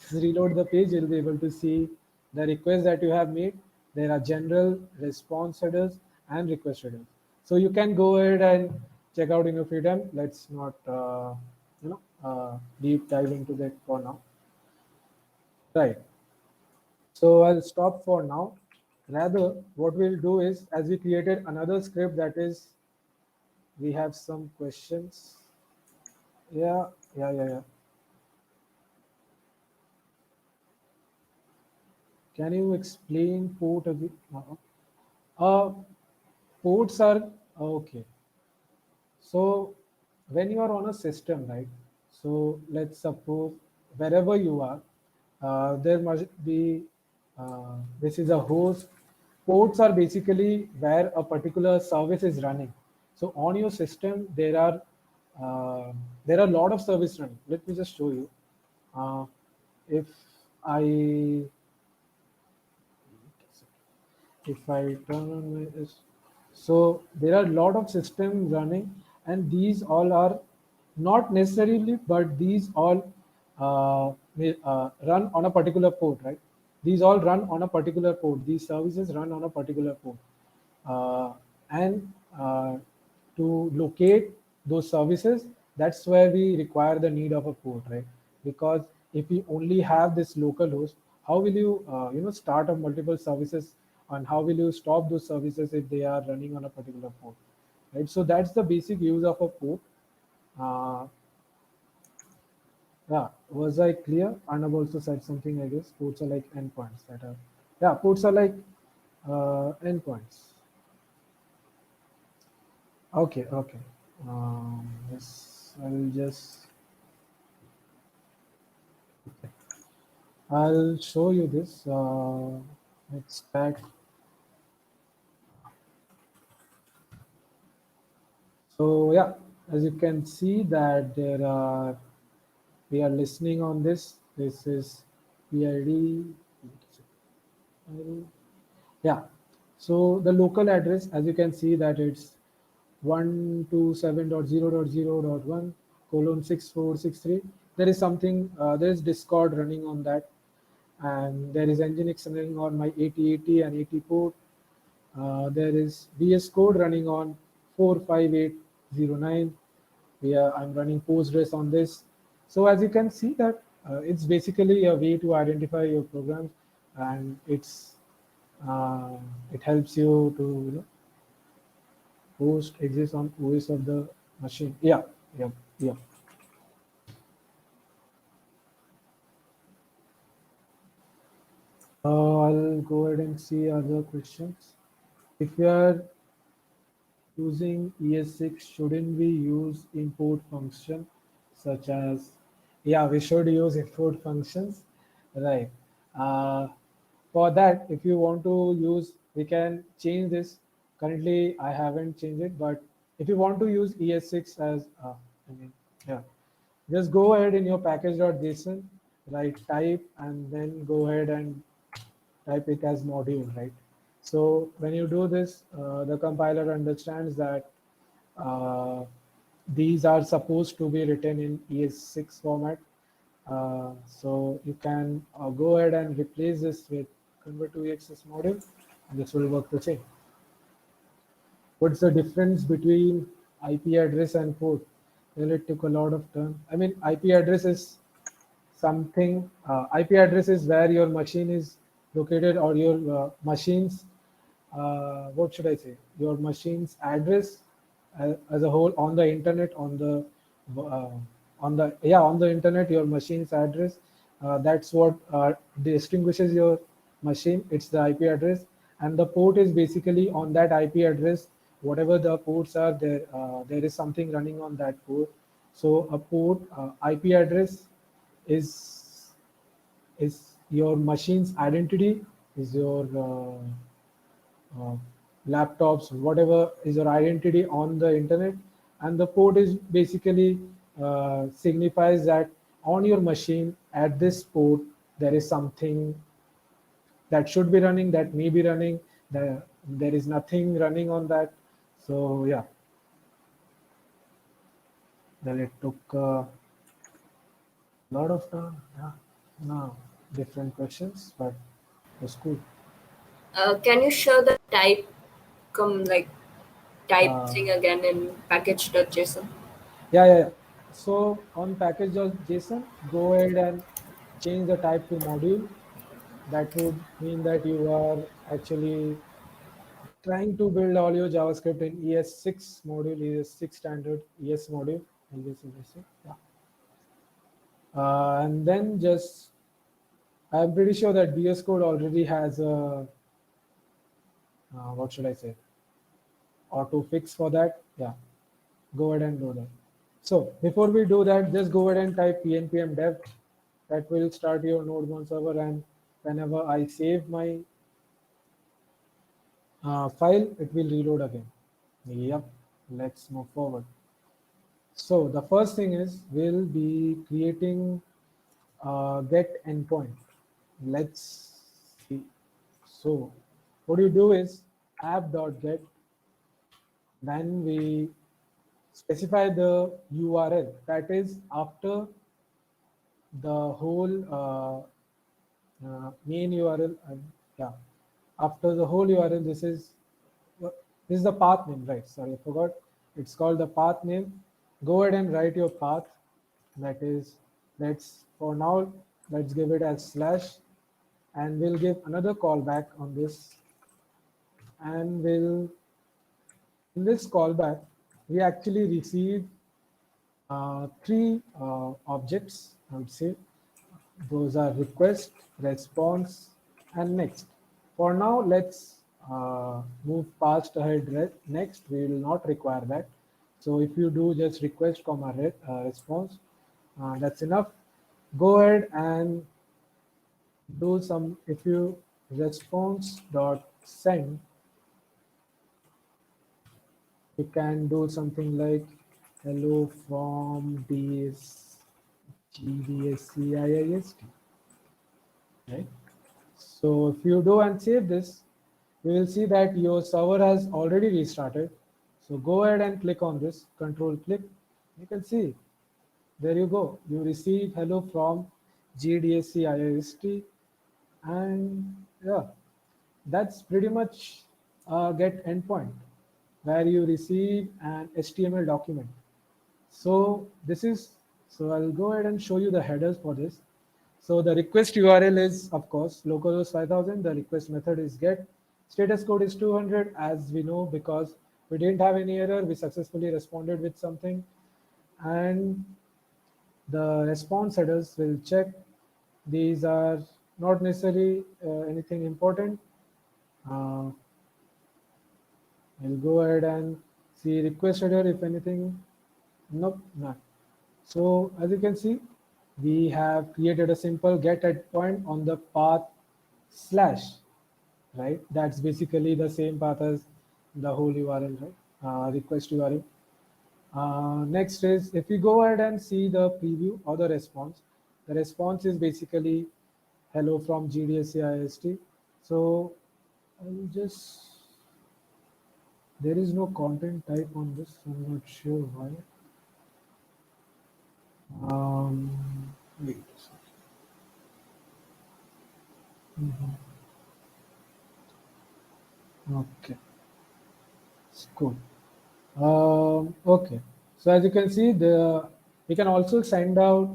Just reload the page. You'll be able to see the request that you have made. There are general, response headers, and request headers. So you can go ahead and check out in your free time. Let's not deep dive into that for now. Right. So I'll stop for now. Rather, what we'll do is, as we created another script, that is, we have some questions. Yeah. Can you explain port again? Uh, Ports are okay. So when you are on a system, right? So let's suppose wherever you are, there must be, this is a host. Ports are basically where a particular service is running. So on your system, uh, there are a lot of service running. Let me just show you. If I if I turn on my so there are a lot of systems running, and these all are not necessarily, but these all run on a particular port, right? These all run on a particular port. These services run on a particular port, and to locate those services, that's where we require the need of a port, right? Because if you only have this local host, how will you start up multiple services, and how will you stop those services if they are running on a particular port, right? So that's the basic use of a port. uh, yeah, was I clear? Arnab also said something, I guess. Ports are like endpoints that are, yeah, ports are like endpoints. Okay. Yes, I'll show you this. Let's back. So yeah, as you can see that we are listening on this. This is PID. Yeah. So the local address, as you can see that it's 127.0.0.1 colon 6463. There is something, there is Discord running on that, and there is Nginx running on my 8080 and 80 port. There is VS Code running on 45809. I'm running Postgres on this. So as you can see that It's basically a way to identify your programs, and uh, it helps you to host exists on OS of the machine. Yeah, yeah, yeah. I'll go ahead and see other questions. If you are using ES6, shouldn't we use import function such as, yeah, we should use import functions, right? Uh, for that, if you want to use, we can change this. Currently, I haven't changed it, but if you want to use ES6 as, I mean, yeah, just go ahead in your package.json, write type, and then go ahead and type it as module, right? So when you do this, the compiler understands that uh, these are supposed to be written in ES6 format. So you can go ahead and replace this with convert to EXS module, and this will work the same. What's the difference between IP address and port? Well, it took a lot of time. I mean, IP address is something, IP address is where your machine is located, or your machines, what should I say, your machine's address as a whole on the internet, uh, on the internet, your machine's address, that's what distinguishes your machine. It's the IP address, and the port is basically on that IP address. Whatever the ports are there, there is something running on that port. So a port, IP address is your machine's identity, is your laptops, whatever is your identity on the internet, and the port is basically signifies that on your machine at this port there is something that should be running, that may be running, there is nothing running on that. So yeah, then it took a lot of time. Yeah, no, different questions, but it was cool. Can you show the type like type Uh, thing again in package.json? yeah. So on package.json, go ahead and change the type to module. That would mean that you are actually trying to build all your JavaScript in ES6 module, ES6 standard ES module. I guess you can say, yeah. And then just, I'm pretty sure that VS Code already has a, what should I say, auto fix for that. Yeah, go ahead and do that. So before we do that, just go ahead and type pnpm dev. That will start your Node1 server, and whenever I save my file, it will reload again. Yep, let's move forward. So the first thing is we'll be creating a get endpoint. Let's see. So what you do is app.get, then we specify the URL, that is after the whole main URL, yeah, after the whole URL, this is the path name, right? Sorry, I forgot. It's called the path name. Go ahead and write your path. That is, for now, let's give it as slash, and we'll give another callback on this, and in this callback, we actually receive three objects, I would say. Those are request, response, and next. For now, let's move past ahead. Next, we will not require that. So if you do just request comma response, that's enough. Go ahead and do some, if you response dot send, you can do something like hello from GDSCIIST, right? So if you do and save this, you will see that your server has already restarted. So go ahead and click on this, control click. You can see, there you go. You receive hello from GDSCIIST, and yeah, that's pretty much a get endpoint where you receive an HTML document. So this is, so I'll go ahead and show you the headers for this. So the request URL is, of course, localhost 5000. The request method is get. Status code is 200, as we know, because we didn't have any error. We successfully responded with something. And the response headers will check. These are not necessarily anything important. Uh, I'll go ahead and see request header if anything. Nope, not. So as you can see, we have created a simple get at point on the path slash, right? That's basically the same path as the whole URL, right? Request URL. Next is if we go ahead and see the preview or the response is basically hello from GDSCIST. So I'll just, there is no content type on this. I'm not sure why. Wait a second. Okay, it's cool. Okay, so as you can see, we can also send out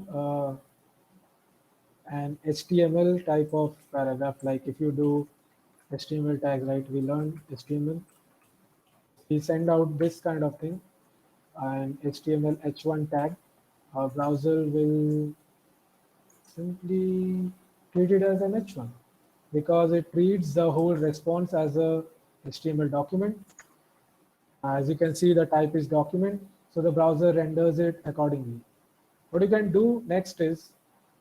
an HTML type of paragraph. Like if you do HTML tags, right? We learned HTML. We send out this kind of thing, an HTML H1 tag. Our browser will simply treat it as an H1 because it treats the whole response as a HTML document. As you can see, the type is document, so the browser renders it accordingly. What you can do next is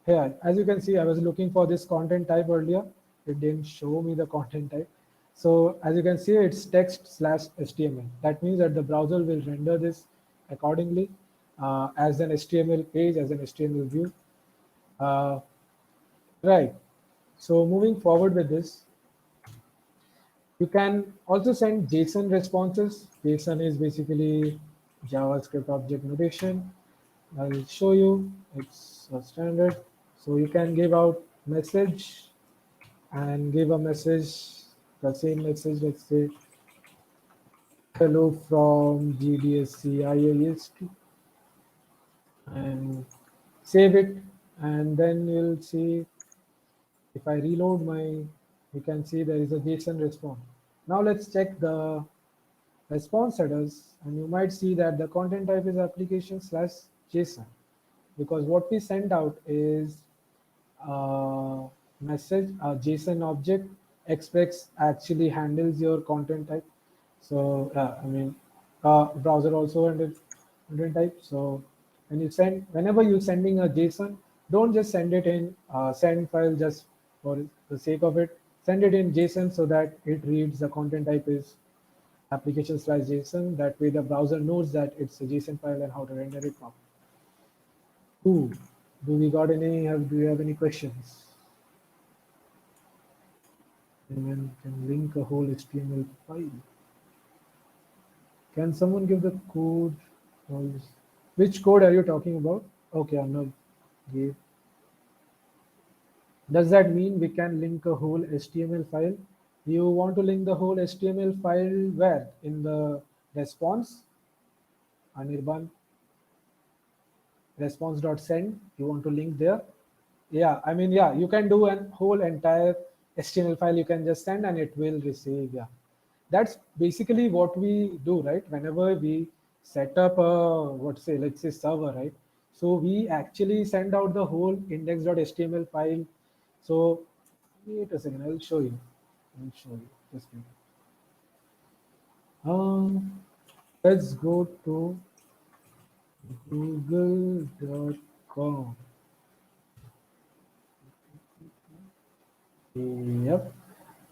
here, as you can see, I was looking for this content type earlier. It didn't show me the content type. So as you can see, it's text/HTML. That means that the browser will render this accordingly as an HTML page, as an HTML view. Right. So moving forward with this, you can also send JSON responses. JSON is basically JavaScript object notation. I'll show you. It's a standard. So you can give out message and give a message, the same message, let's say, hello from GDSC IIST, and save it. And then you'll see if I reload you can see there is a JSON response. Now let's check the response headers, and you might see that the content type is application/JSON, because what we send out is a message, a JSON object. Express actually handles your content type. So I mean, browser also handles content type. So whenever you're sending a JSON, don't just send it in send file just for the sake of it. Send it in JSON so that it reads the content type is application/JSON. That way the browser knows that it's a JSON file and how to render it properly. Ooh, do we got any? Do you have any questions? And then can link a whole HTML file. Can someone give the code? Which code are you talking about? Okay, Arnav gave. Does that mean we can link a whole HTML file? You want to link the whole HTML file where? In the response? Anirban? Response.send? You want to link there? Yeah, I mean, yeah, you can do a whole entire HTML file. You can just send and it will receive. Yeah, that's basically what we do, right? Whenever we set up a, let's say server, right? So we actually send out the whole index.html file. So wait a second, I'll show you. Just wait. Let's go to google.com. Yep.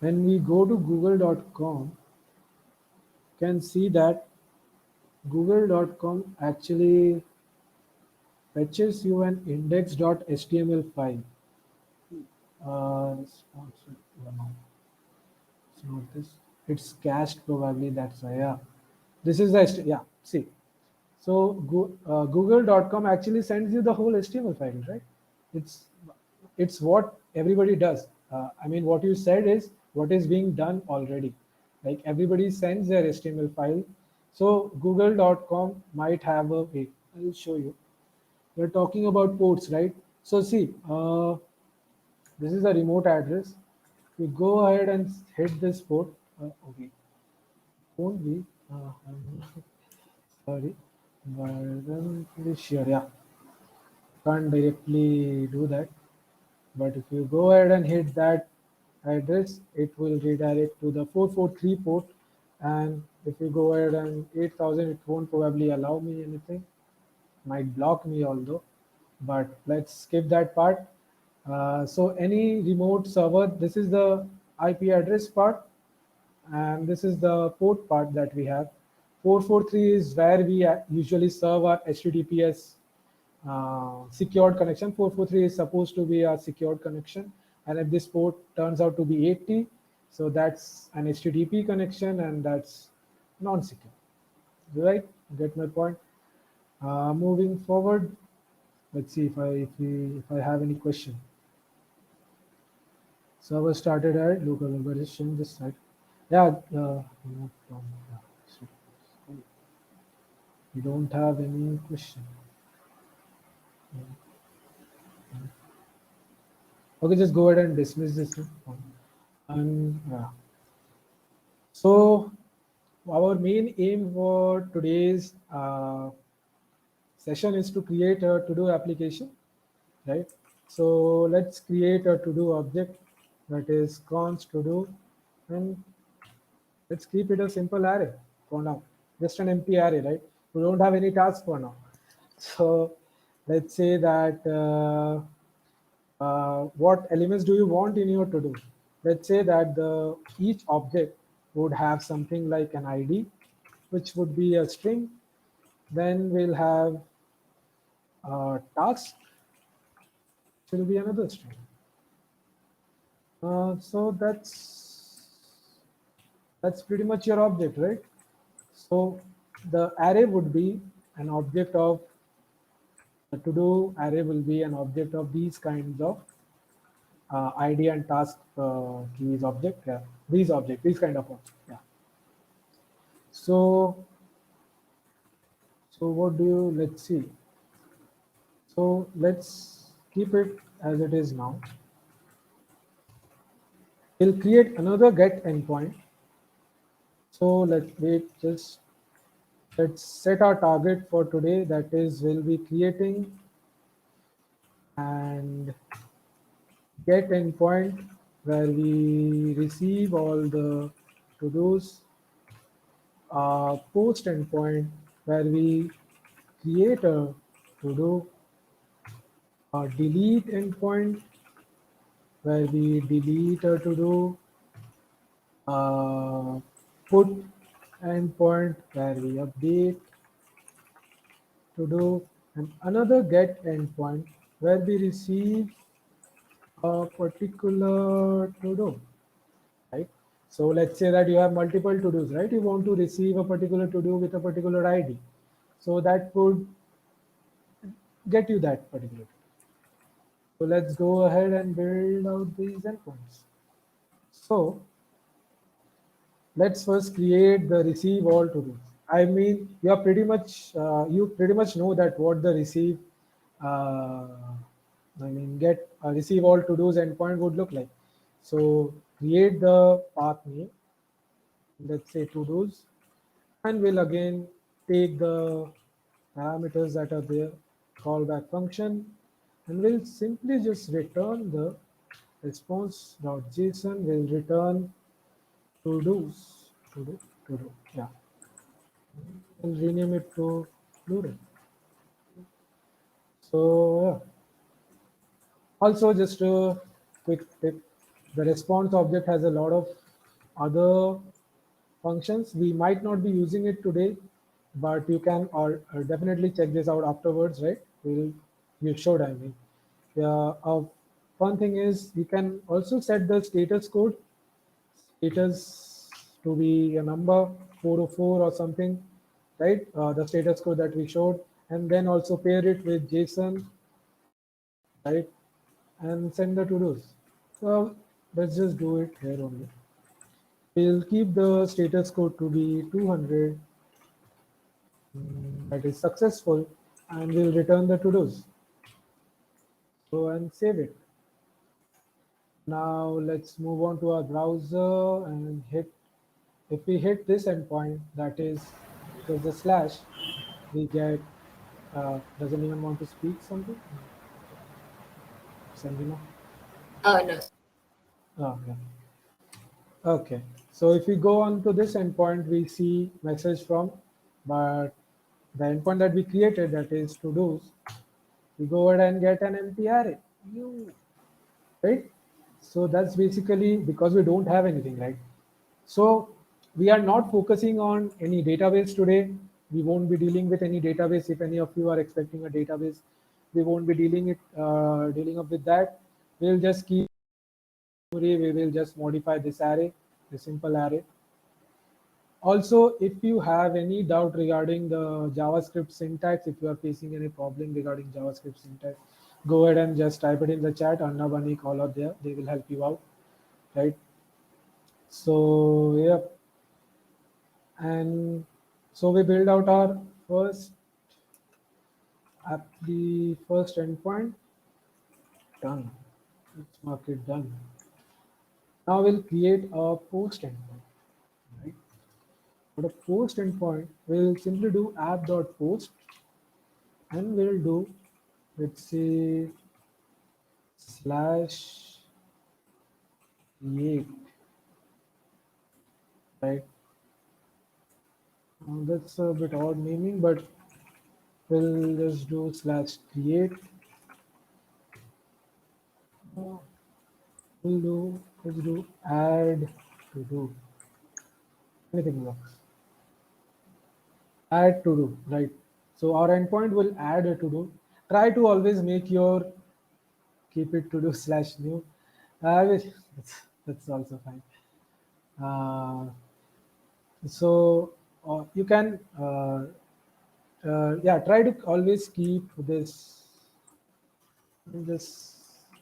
When we go to google.com, can see that google.com actually fetches you an index.html file. Response. It's not this. It's cached probably. That's why. Yeah. This is the yeah. See. So google.com actually sends you the whole HTML file, right? It's what everybody does. I mean, what you said is what is being done already. Like everybody sends their HTML file. So google.com might have a way. I'll show you. We're talking about ports, right? So see, this is a remote address. You go ahead and hit this port. Okay, won't be. I'm sorry, but I'm pretty sure. Yeah, can't directly do that. But if you go ahead and hit that address, it will redirect to the 443 port. And if you go ahead and 8000, it won't probably allow me anything. Might block me although, but let's skip that part. So any remote server, this is the IP address part, and this is the port part that we have. 443 is where we usually serve our HTTPS secured connection. 443 is supposed to be a secured connection, and if this port turns out to be 80, so that's an HTTP connection, and that's non-secure. Right? Get my point? Moving forward, let's see if I have any question. Server started at local organization this site. Yeah, not from, yeah, so we don't have any question. Okay, just go ahead and dismiss this one. And yeah. So our main aim for today's session is to create a to-do application, right? So let's create a to-do object that is const to-do, and let's keep it a simple array for now, just an empty array, right? We don't have any task for now. So let's say that what elements do you want in your to-do? Let's say that each object would have something like an ID, which would be a string. Then we'll have task, which will be another string. So that's pretty much your object, right? So the array would be an object of the to-do array will be an object of these kinds of ID and task keys object. Yeah, these kind of objects. Yeah. So what do you? Let's see. So let's keep it as it is now. We'll create another get endpoint. So let's set our target for today. That is, we'll be creating and get endpoint where we receive all the to-dos, post endpoint where we create a to-do, delete endpoint where we delete a to-do, put endpoint where we update to-do, and another get endpoint where we receive a particular to-do, right? So let's say that you have multiple to-dos, right? You want to receive a particular to-do with a particular ID. So that would get you that particular. So let's go ahead and build out these endpoints. So let's first create the receive all to-dos. I mean, you pretty much know that what the receive, get receive all to-dos endpoint would look like. So create the path name, let's say to-dos, and we'll again take the parameters that are there, callback function, and we'll simply just return the response.json will return to-dos, to-do, yeah. We'll rename it to plural. So yeah. Also, just a quick tip, the response object has a lot of other functions. We might not be using it today, but you can or definitely check this out afterwards, right? You should, I mean. Yeah, one thing is you can also set the status code, status to be a number 404 or something, right? The status code that we showed, and then also pair it with JSON, right? And send the to-dos. So let's just do it here only. We'll keep the status code to be 200, that is successful, and we'll return the to-dos. So and save it. Now let's move on to our browser and hit, if we hit this endpoint, that is just the slash, we get, does anyone want to speak something? Sanjana? Oh no. Oh, yeah. Okay. So if we go on to this endpoint, we see message from, but the endpoint that we created, that is to do's, we go ahead and get an empty array. Right? So that's basically because we don't have anything, right? So we are not focusing on any database today. We won't be dealing with any database. If any of you are expecting a database, we won't be dealing up with that. We'll just keep, we will just modify this array, the simple array. Also, if you have any doubt regarding the JavaScript syntax, if you are facing any problem regarding JavaScript syntax, go ahead and just type it in the chat. Arnab, Anik, all are there. They will help you out, right? So, yeah. And so we build out our first the first endpoint. Done. Let's mark it done. Now we'll create a post endpoint, right? For a post endpoint, we'll simply do app.post and we'll do, let's say, slash create, right? That's a bit odd naming, but we'll just do slash create. Let's do add to do. Anything works. Add to do, right? So our endpoint will add a to do. Try to always make your keep it to do slash new. That's also fine. Uh, so you can yeah, try to always keep this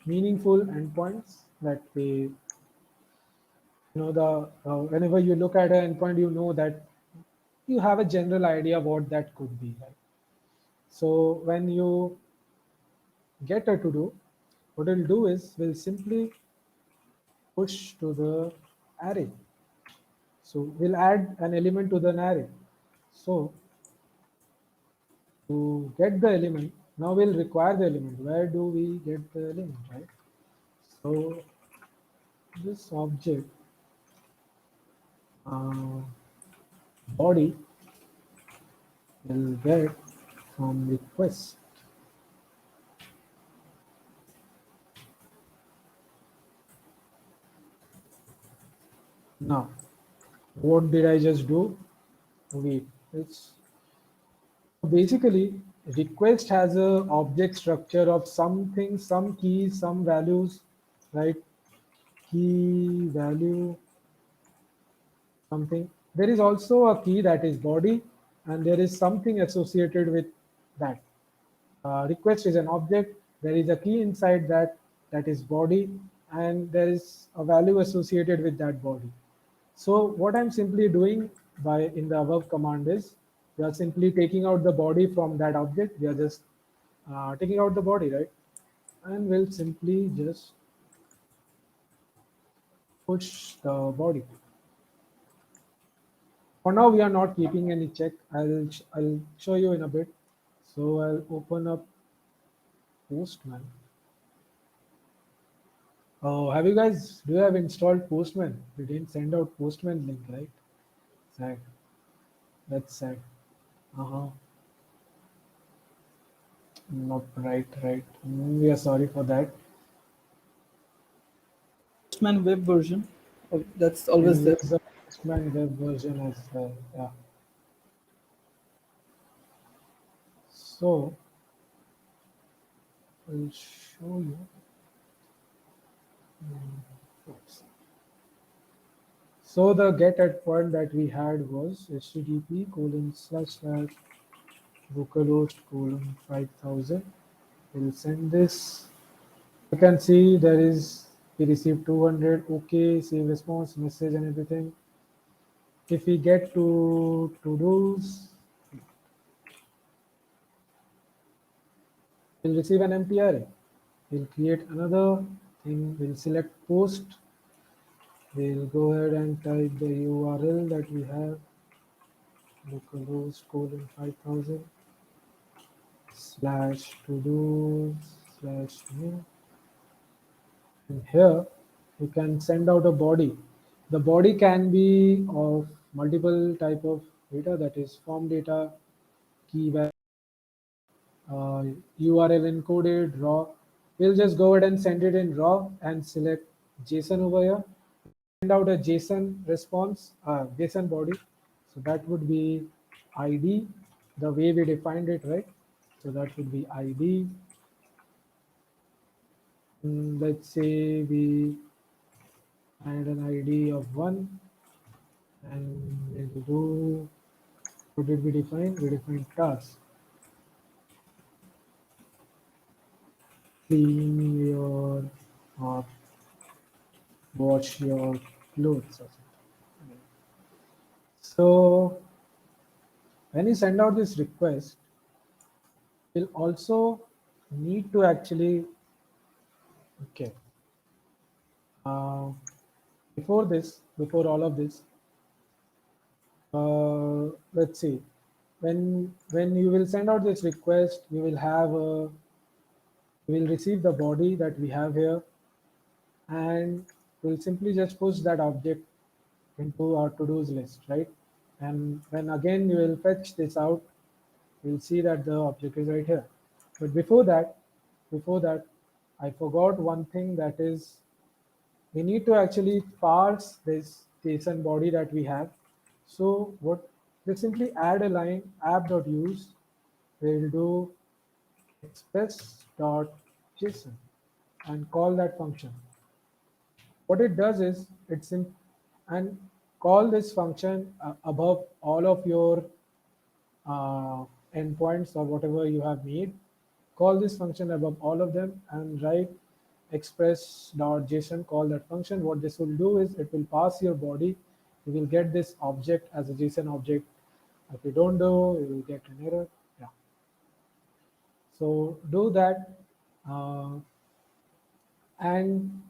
meaningful endpoints, that way the whenever you look at an endpoint, you know that you have a general idea what that could be, right? So when you get a to do, what we'll do is we'll simply push to the array. So we'll add an element to the array. So to get the element, now we'll require the element. Where do we get the element, right? So this object uh, body will get from request. Now, what did I just do? Wait, it's basically request has a object structure of something, some keys, some values, right? Key value something. There is also a key that is body, and there is something associated with that. Request is an object. There is a key inside that, that is body, and there is a value associated with that body. So what I'm simply doing by in the above command is we are simply taking out the body from that object. We are just taking out the body, right? And we'll simply just push the body. For now, we are not keeping any check. I'll show you in a bit. So I'll open up Postman. Oh, have you guys, do you have installed Postman? We didn't send out Postman link, right? Sad. That's sad. Uh-huh. Not right, right. We are sorry for that. Postman web version. That's always And there. there's a Postman web version as well. Yeah. So I'll show you. Oops. So the get at point that we had was http:// localhost 5000. We'll send this. You can see there is, we received 200. Okay, save response, message, and everything. If we get to do's, we'll receive an empty array. We'll create another thing. We'll select post. We'll go ahead and type the URL that we have, localhost colon 5000 slash to do slash new. And here you can send out a body. The body can be of multiple type of data, that is form data, key value, URL encoded, raw. We'll just go ahead and send it in raw and select JSON over here. Send out a JSON response, JSON body. So that would be ID, the way we defined it, right? So that would be ID. Let's say we add an ID of 1 and we'll do, what did we define? We defined task. Clean your or wash your clothes or something. So when you send out this request, you'll also need to actually, okay, before all of this, let's see, when you will send out this request, you will receive the body that we have here, and we'll simply just push that object into our to-dos list, right? And when again you will fetch this out, you'll see that the object is right here. But before that, I forgot one thing, that is we need to actually parse this JSON body that we have. So let's simply add a line app.use. We'll do express.json and call that function. What it does is and call this function above all of your endpoints or whatever you have made. Call this function above all of them and write express.json, call that function. What this will do is it will pass your body. You will get this object as a JSON object. If you don't do, you will get an error. Yeah. So do that. And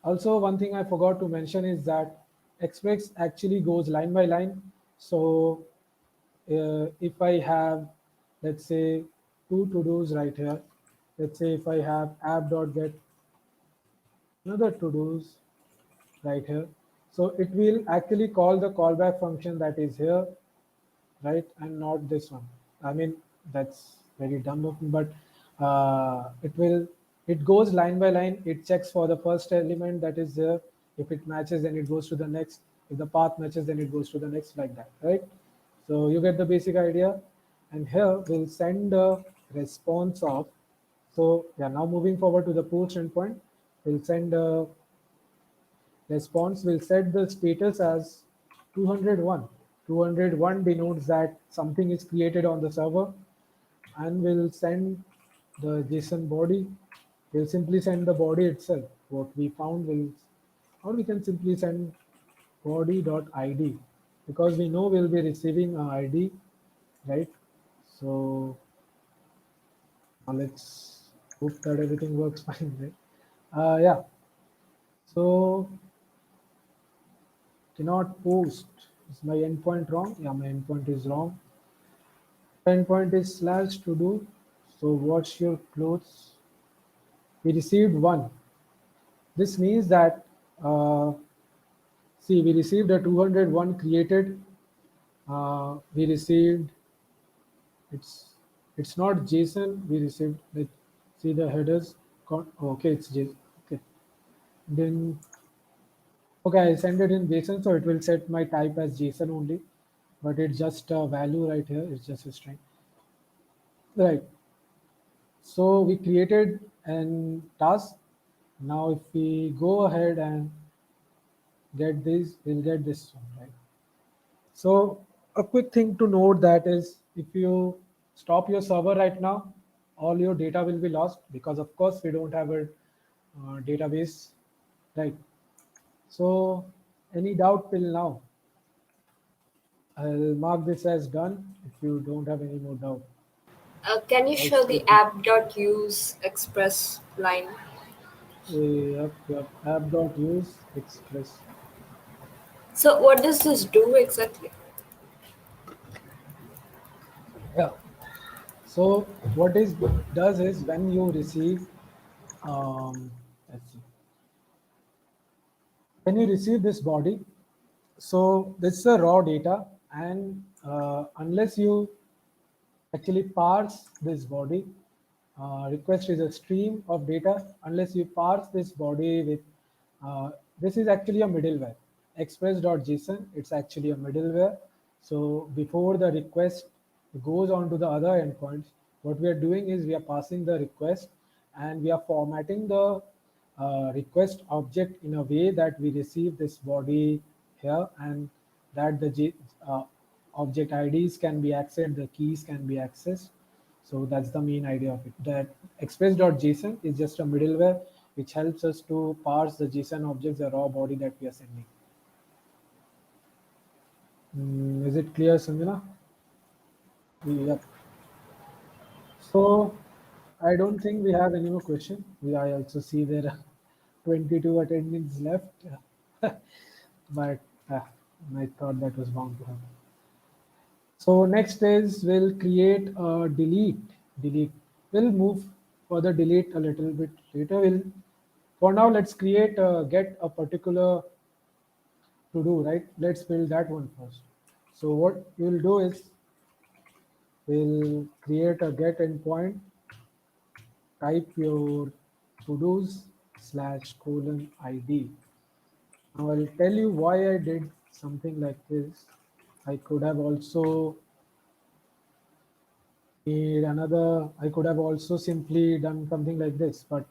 also one thing I forgot to mention is that Express actually goes line by line. So if I have, let's say, two to-dos right here, let's say if I have app.get another to-dos right here, so it will actually call the callback function that is here, right, and not this one. I mean, that's very dumb of me, but it goes line by line. It checks for the first element that is there. If it matches, then it goes to the next. If the path matches, then it goes to the next, like that, right? So you get the basic idea. And here we'll send a response of, so yeah, now moving forward to the post endpoint, we'll send a response. We'll set the status as 201. 201 denotes that something is created on the server, and we'll send the JSON body. We'll simply send the body itself. What we found or we can simply send body.id, because we know we'll be receiving an ID, right? So let's hope that everything works fine, right? Yeah. So cannot post. Is my endpoint wrong? Yeah, my endpoint is wrong. Endpoint is slash to do. So wash your clothes. We received 1. This means that see, we received a 201 created. We received, it's not JSON. We received, like, see the headers. Okay, it's JSON. Okay, then okay, I send it in JSON, so it will set my type as JSON only, but it's just a value right here. It's just a string, right? So we created an task. Now if we go ahead and get this, we'll get this one, right? So a quick thing to note, that is, if you stop your server right now, all your data will be lost, because of course we don't have a database, right? So any doubt till now? I'll mark this as done if you don't have any more doubt. Can you show the app.use express line? Yep. App.use express. So what does this do exactly? Yeah. So what is does is when you receive, let's see, when you receive this body, so this is a raw data, and unless you actually parse this body, request is a stream of data. Unless you parse this body with, this is actually a middleware. Express.json, it's actually a middleware. So before the request goes on to the other endpoints, what we are doing is we are passing the request and we are formatting the request object in a way that we receive this body here, and that the object IDs can be accessed, the keys can be accessed. So that's the main idea of it. That express.json is just a middleware which helps us to parse the JSON objects, the raw body that we are sending. Is it clear, Sanjana? Yep. So I don't think we have any more question. I also see there are 22 attendings left, but I thought that was bound to happen. So next is we'll create a delete. Delete. We'll move further delete a little bit later. For now, let's create get a particular to do, right? Let's build that one first. So what we'll do is we'll create a get endpoint, type your to-dos / ID. Now I'll tell you why I did something like this. I could have also I could have also simply done something like this, but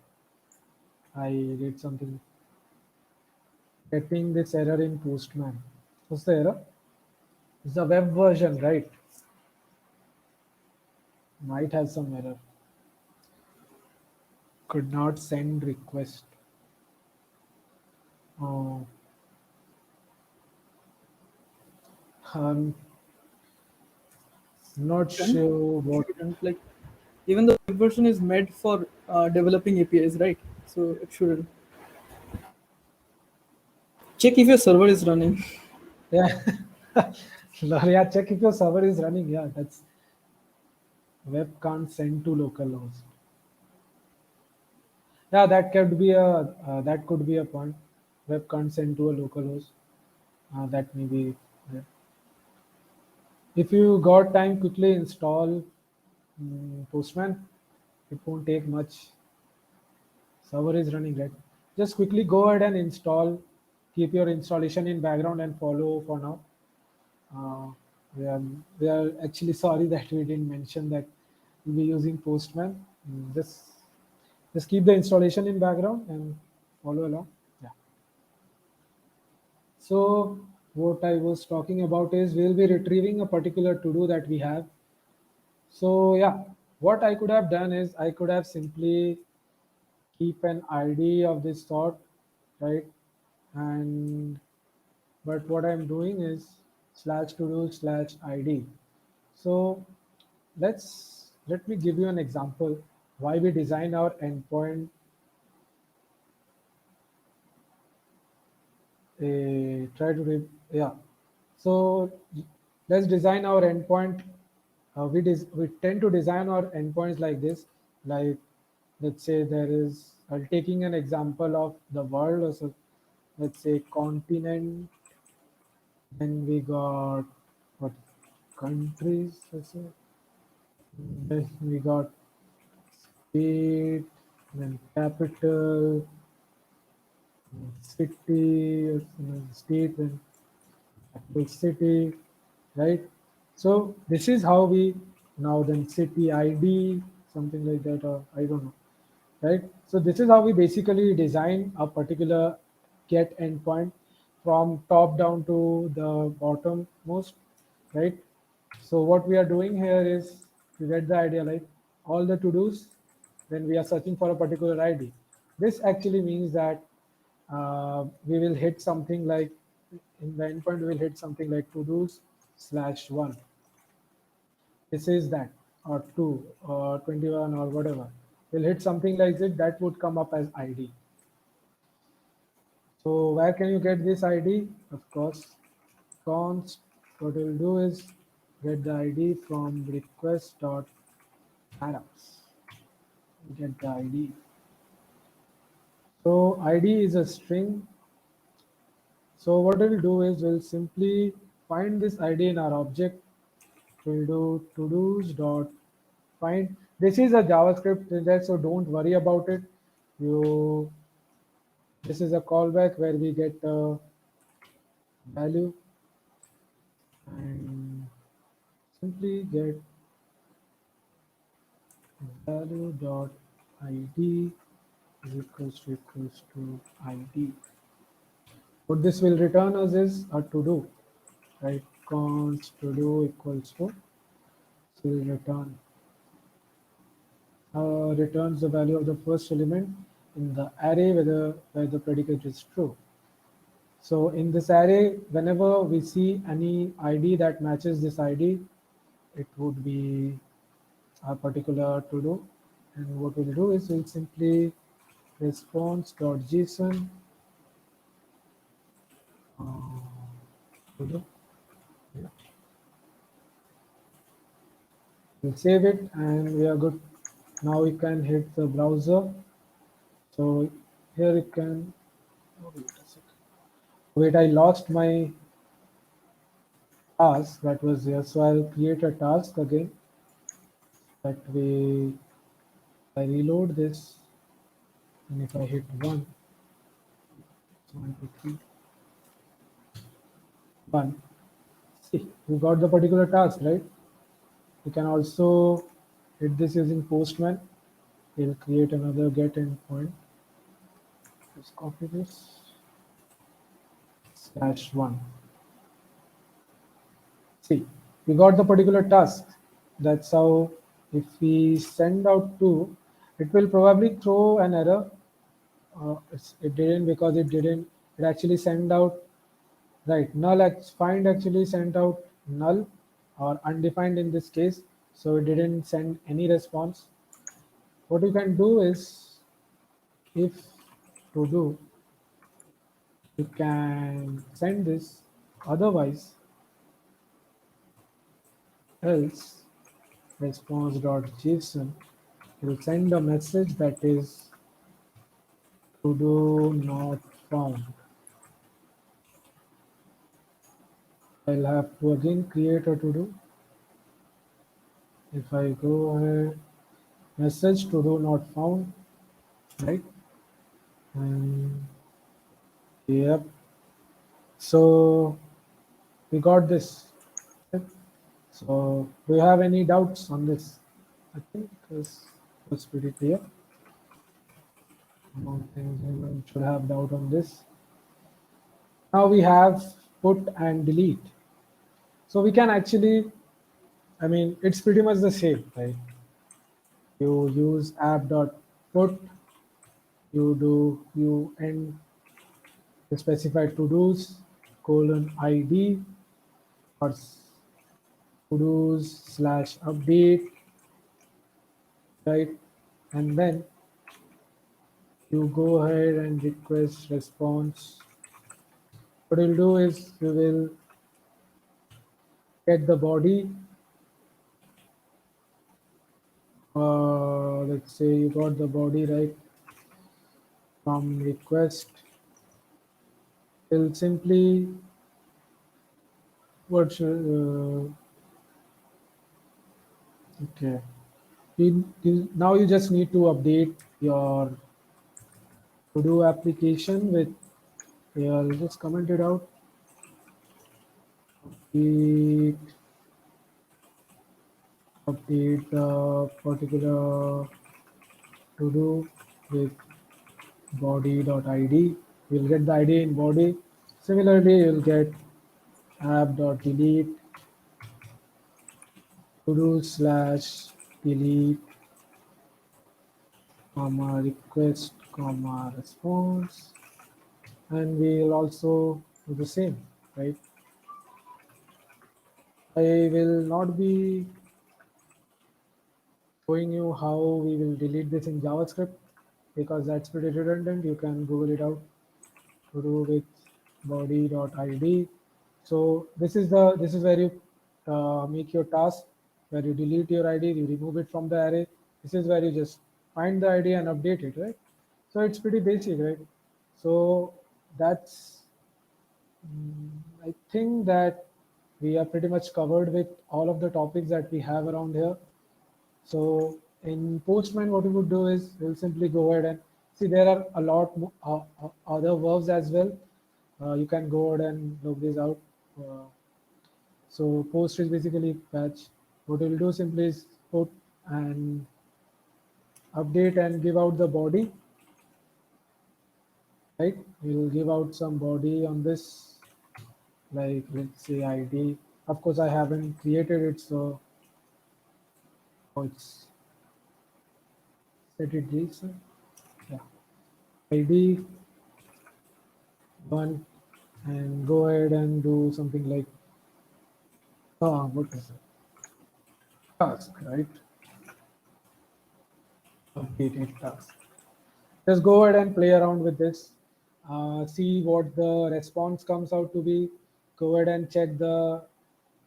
I did something. Getting this error in Postman. What's the error? It's the web version, right? Might have some error. Could not send request. Oh, I'm not Done? sure It what. should be done. Like even the web version is made for developing APIs, right? So it should check if your server is running. Yeah, yeah. Check if your server is running. Yeah, that's web can't send to localhost. Yeah, that could be a point. Web can't send to a localhost. That may be. Yeah. If you got time, quickly install Postman. It won't take much. Server is running, right? Just quickly go ahead and install. Keep your installation in background and follow for now. Uh, we are actually sorry that we didn't mention that we'll be using Postman. Just keep the installation in background and follow along. Yeah. So what I was talking about is we'll be retrieving a particular to-do that we have. So yeah, what I could have done is I could have simply keep an ID of this sort, right? And but what I'm doing is /to-do/ID. So let me give you an example why we design our endpoint. Yeah. So let's design our endpoint. We tend to design our endpoints like this. Like let's say there is. I'm taking an example of the world. Or so let's say continent. Then we got what countries? Let's say. Then we got state, then capital, city, state, then capital city, right? So this is how we now then city ID, something like that, or I don't know, right? So this is how we basically design a particular get endpoint from top down to the bottom most, right? So what we are doing here is you get the idea, like all the to-dos, then we are searching for a particular ID. This actually means that we will hit something like in the endpoint we will hit something like to-dos/1. This is that, or 2 or 21 or whatever. We'll hit something like it that would come up as ID. So where can you get this ID? Of course, const, what we'll do is get the ID from request.adapts. Get the ID. So ID is a string. So what we'll do is we'll simply find this ID in our object. We'll do to-dos dot find. This is a JavaScript syntax, so don't worry about it. This is a callback where we get a value and simply get value dot id is equals to id. What this will return us is a to do, right? Const to do equals to, so will returns the value of the first element in the array where the predicate is true. So in this array, whenever we see any ID that matches this ID, it would be a particular to do. And what we'll do is we'll simply response.json to do. Yeah. We'll save it and we are good. Now we can hit the browser. So here you can, oh, wait a second. Wait, I lost my task that was here. So I'll create a task again. That way I reload this. And if I hit 1, 1, 2, 3, 1. See, you got the particular task, right? You can also hit this using Postman. We'll create another get endpoint. Just copy this. /1. See, we got the particular task. That's how if we send out to, it will probably throw an error. It didn't because it didn't. It actually sent out, right, null. Find actually sent out null or undefined in this case. So it didn't send any response. What you can do is if to do, you can send this, otherwise else response.json will send a message that is to do not found. I'll have to again create a to do. If I go ahead, message to do not found, right? And yep. So we got this. So do you have any doubts on this? I think this was pretty clear. I don't think anyone should have doubt on this. Now we have put and delete. So we can actually, I mean, it's pretty much the same, right? You use app.put, you end the specified to-dos, :id, or to-dos /update, right? And then you go ahead and request response. What we'll do is we will get the body. Let's say you got the body right from request. We'll simply what should okay. Now you just need to update your to-do application with here. I'll just comment it out. Update the particular to do with body.id. You'll get the ID in body. Similarly, you'll get app.delete to do /delete comma request comma response, and we'll also do the same, right? I will not be showing you how we will delete this in JavaScript because that's pretty redundant. You can Google it out. to do with body.id. So this is where you make your task, where you delete your ID, you remove it from the array. This is where you just find the ID and update it, right? So it's pretty basic, right? So that's I think that we are pretty much covered with all of the topics that we have around here. So in Postman, what we would do is we'll simply go ahead and see there are a lot other verbs as well. You can go ahead and look this out. So post is basically patch. What we'll do simply is put and update and give out the body. Right? We'll give out some body on this, like let's say ID. Of course, I haven't created it, so it's set it this. Yeah. ID one and go ahead and do something like what is it? Task, right? Updated task. Just go ahead and play around with this. See what the response comes out to be. Go ahead and check the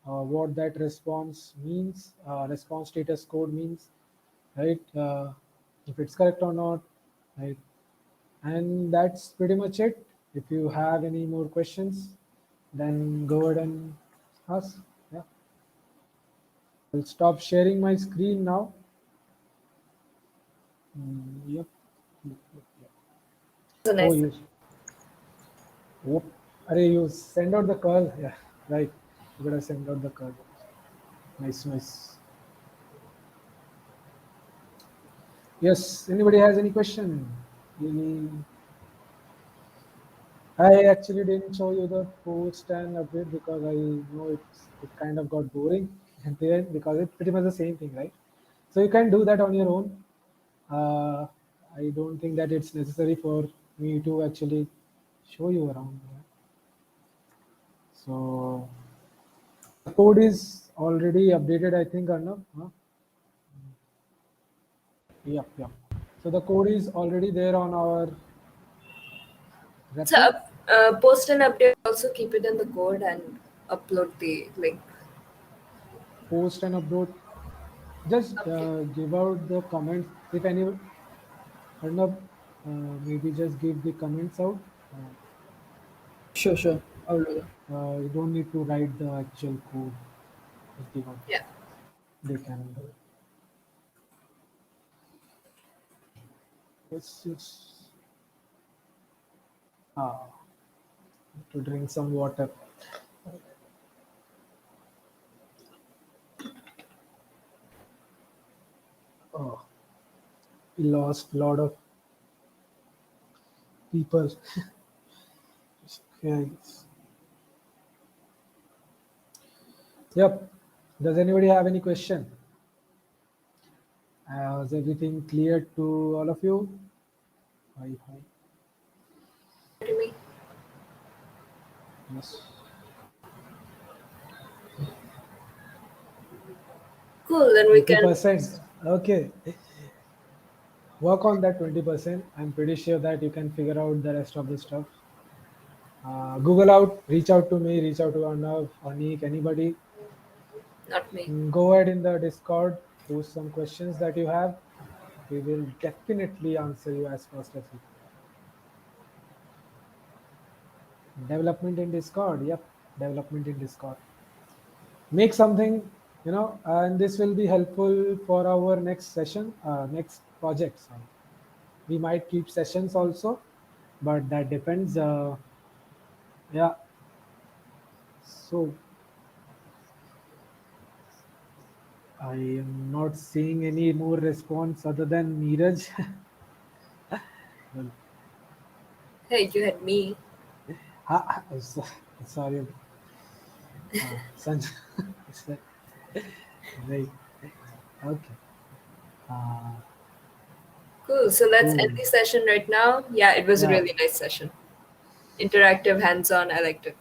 what that response means, response status code means, right? If it's correct or not, right? And that's pretty much it. If you have any more questions, then go ahead and ask. Yeah. I'll stop sharing my screen now. Yep. So Oh, nice. you. Oh, you send out the curl. Yeah, right. You gotta send out the curl. Nice, nice. Yes. Anybody has any question? Any? I actually didn't show you the post and update because I know it kind of got boring at the end because it's pretty much the same thing, right? So you can do that on your own. I don't think that it's necessary for me to actually show you around. So the code is already updated, I think, Arnav. Huh? Yep, yep. So the code is already there on our So repo. post and update, also keep it in the code and upload the link. Post and upload. Just Okay. give out the comments. If any, Arnav, maybe just give the comments out. Sure. I'll do that. You don't need to write the actual code. Just give out. Yeah. They can do it. Yes, yes. To drink some water. Oh, we lost a lot of people. Yes. Yep. Does anybody have any question? Is everything clear to all of you? Hi, hi. To me. Yes. Cool. Then we can. 20%. Okay. Work on that 20%. I'm pretty sure that you can figure out the rest of the stuff. Google out, reach out to me, reach out to Arnav, Anik, anybody. Not me. Go ahead in the Discord, post some questions that you have. We will definitely answer you as fast as we can. Development in Discord. Yep. Development in Discord. Make something, and this will be helpful for our next session, next projects. We might keep sessions also, but that depends. Yeah. So I am not seeing any more response other than Neeraj. Well, Hey, you had me. sorry. Sanjay. Right. Okay. Uh, Cool. So let's cool. end the session right now. Yeah, it was a Yeah. really nice session. Interactive, hands-on. I liked it.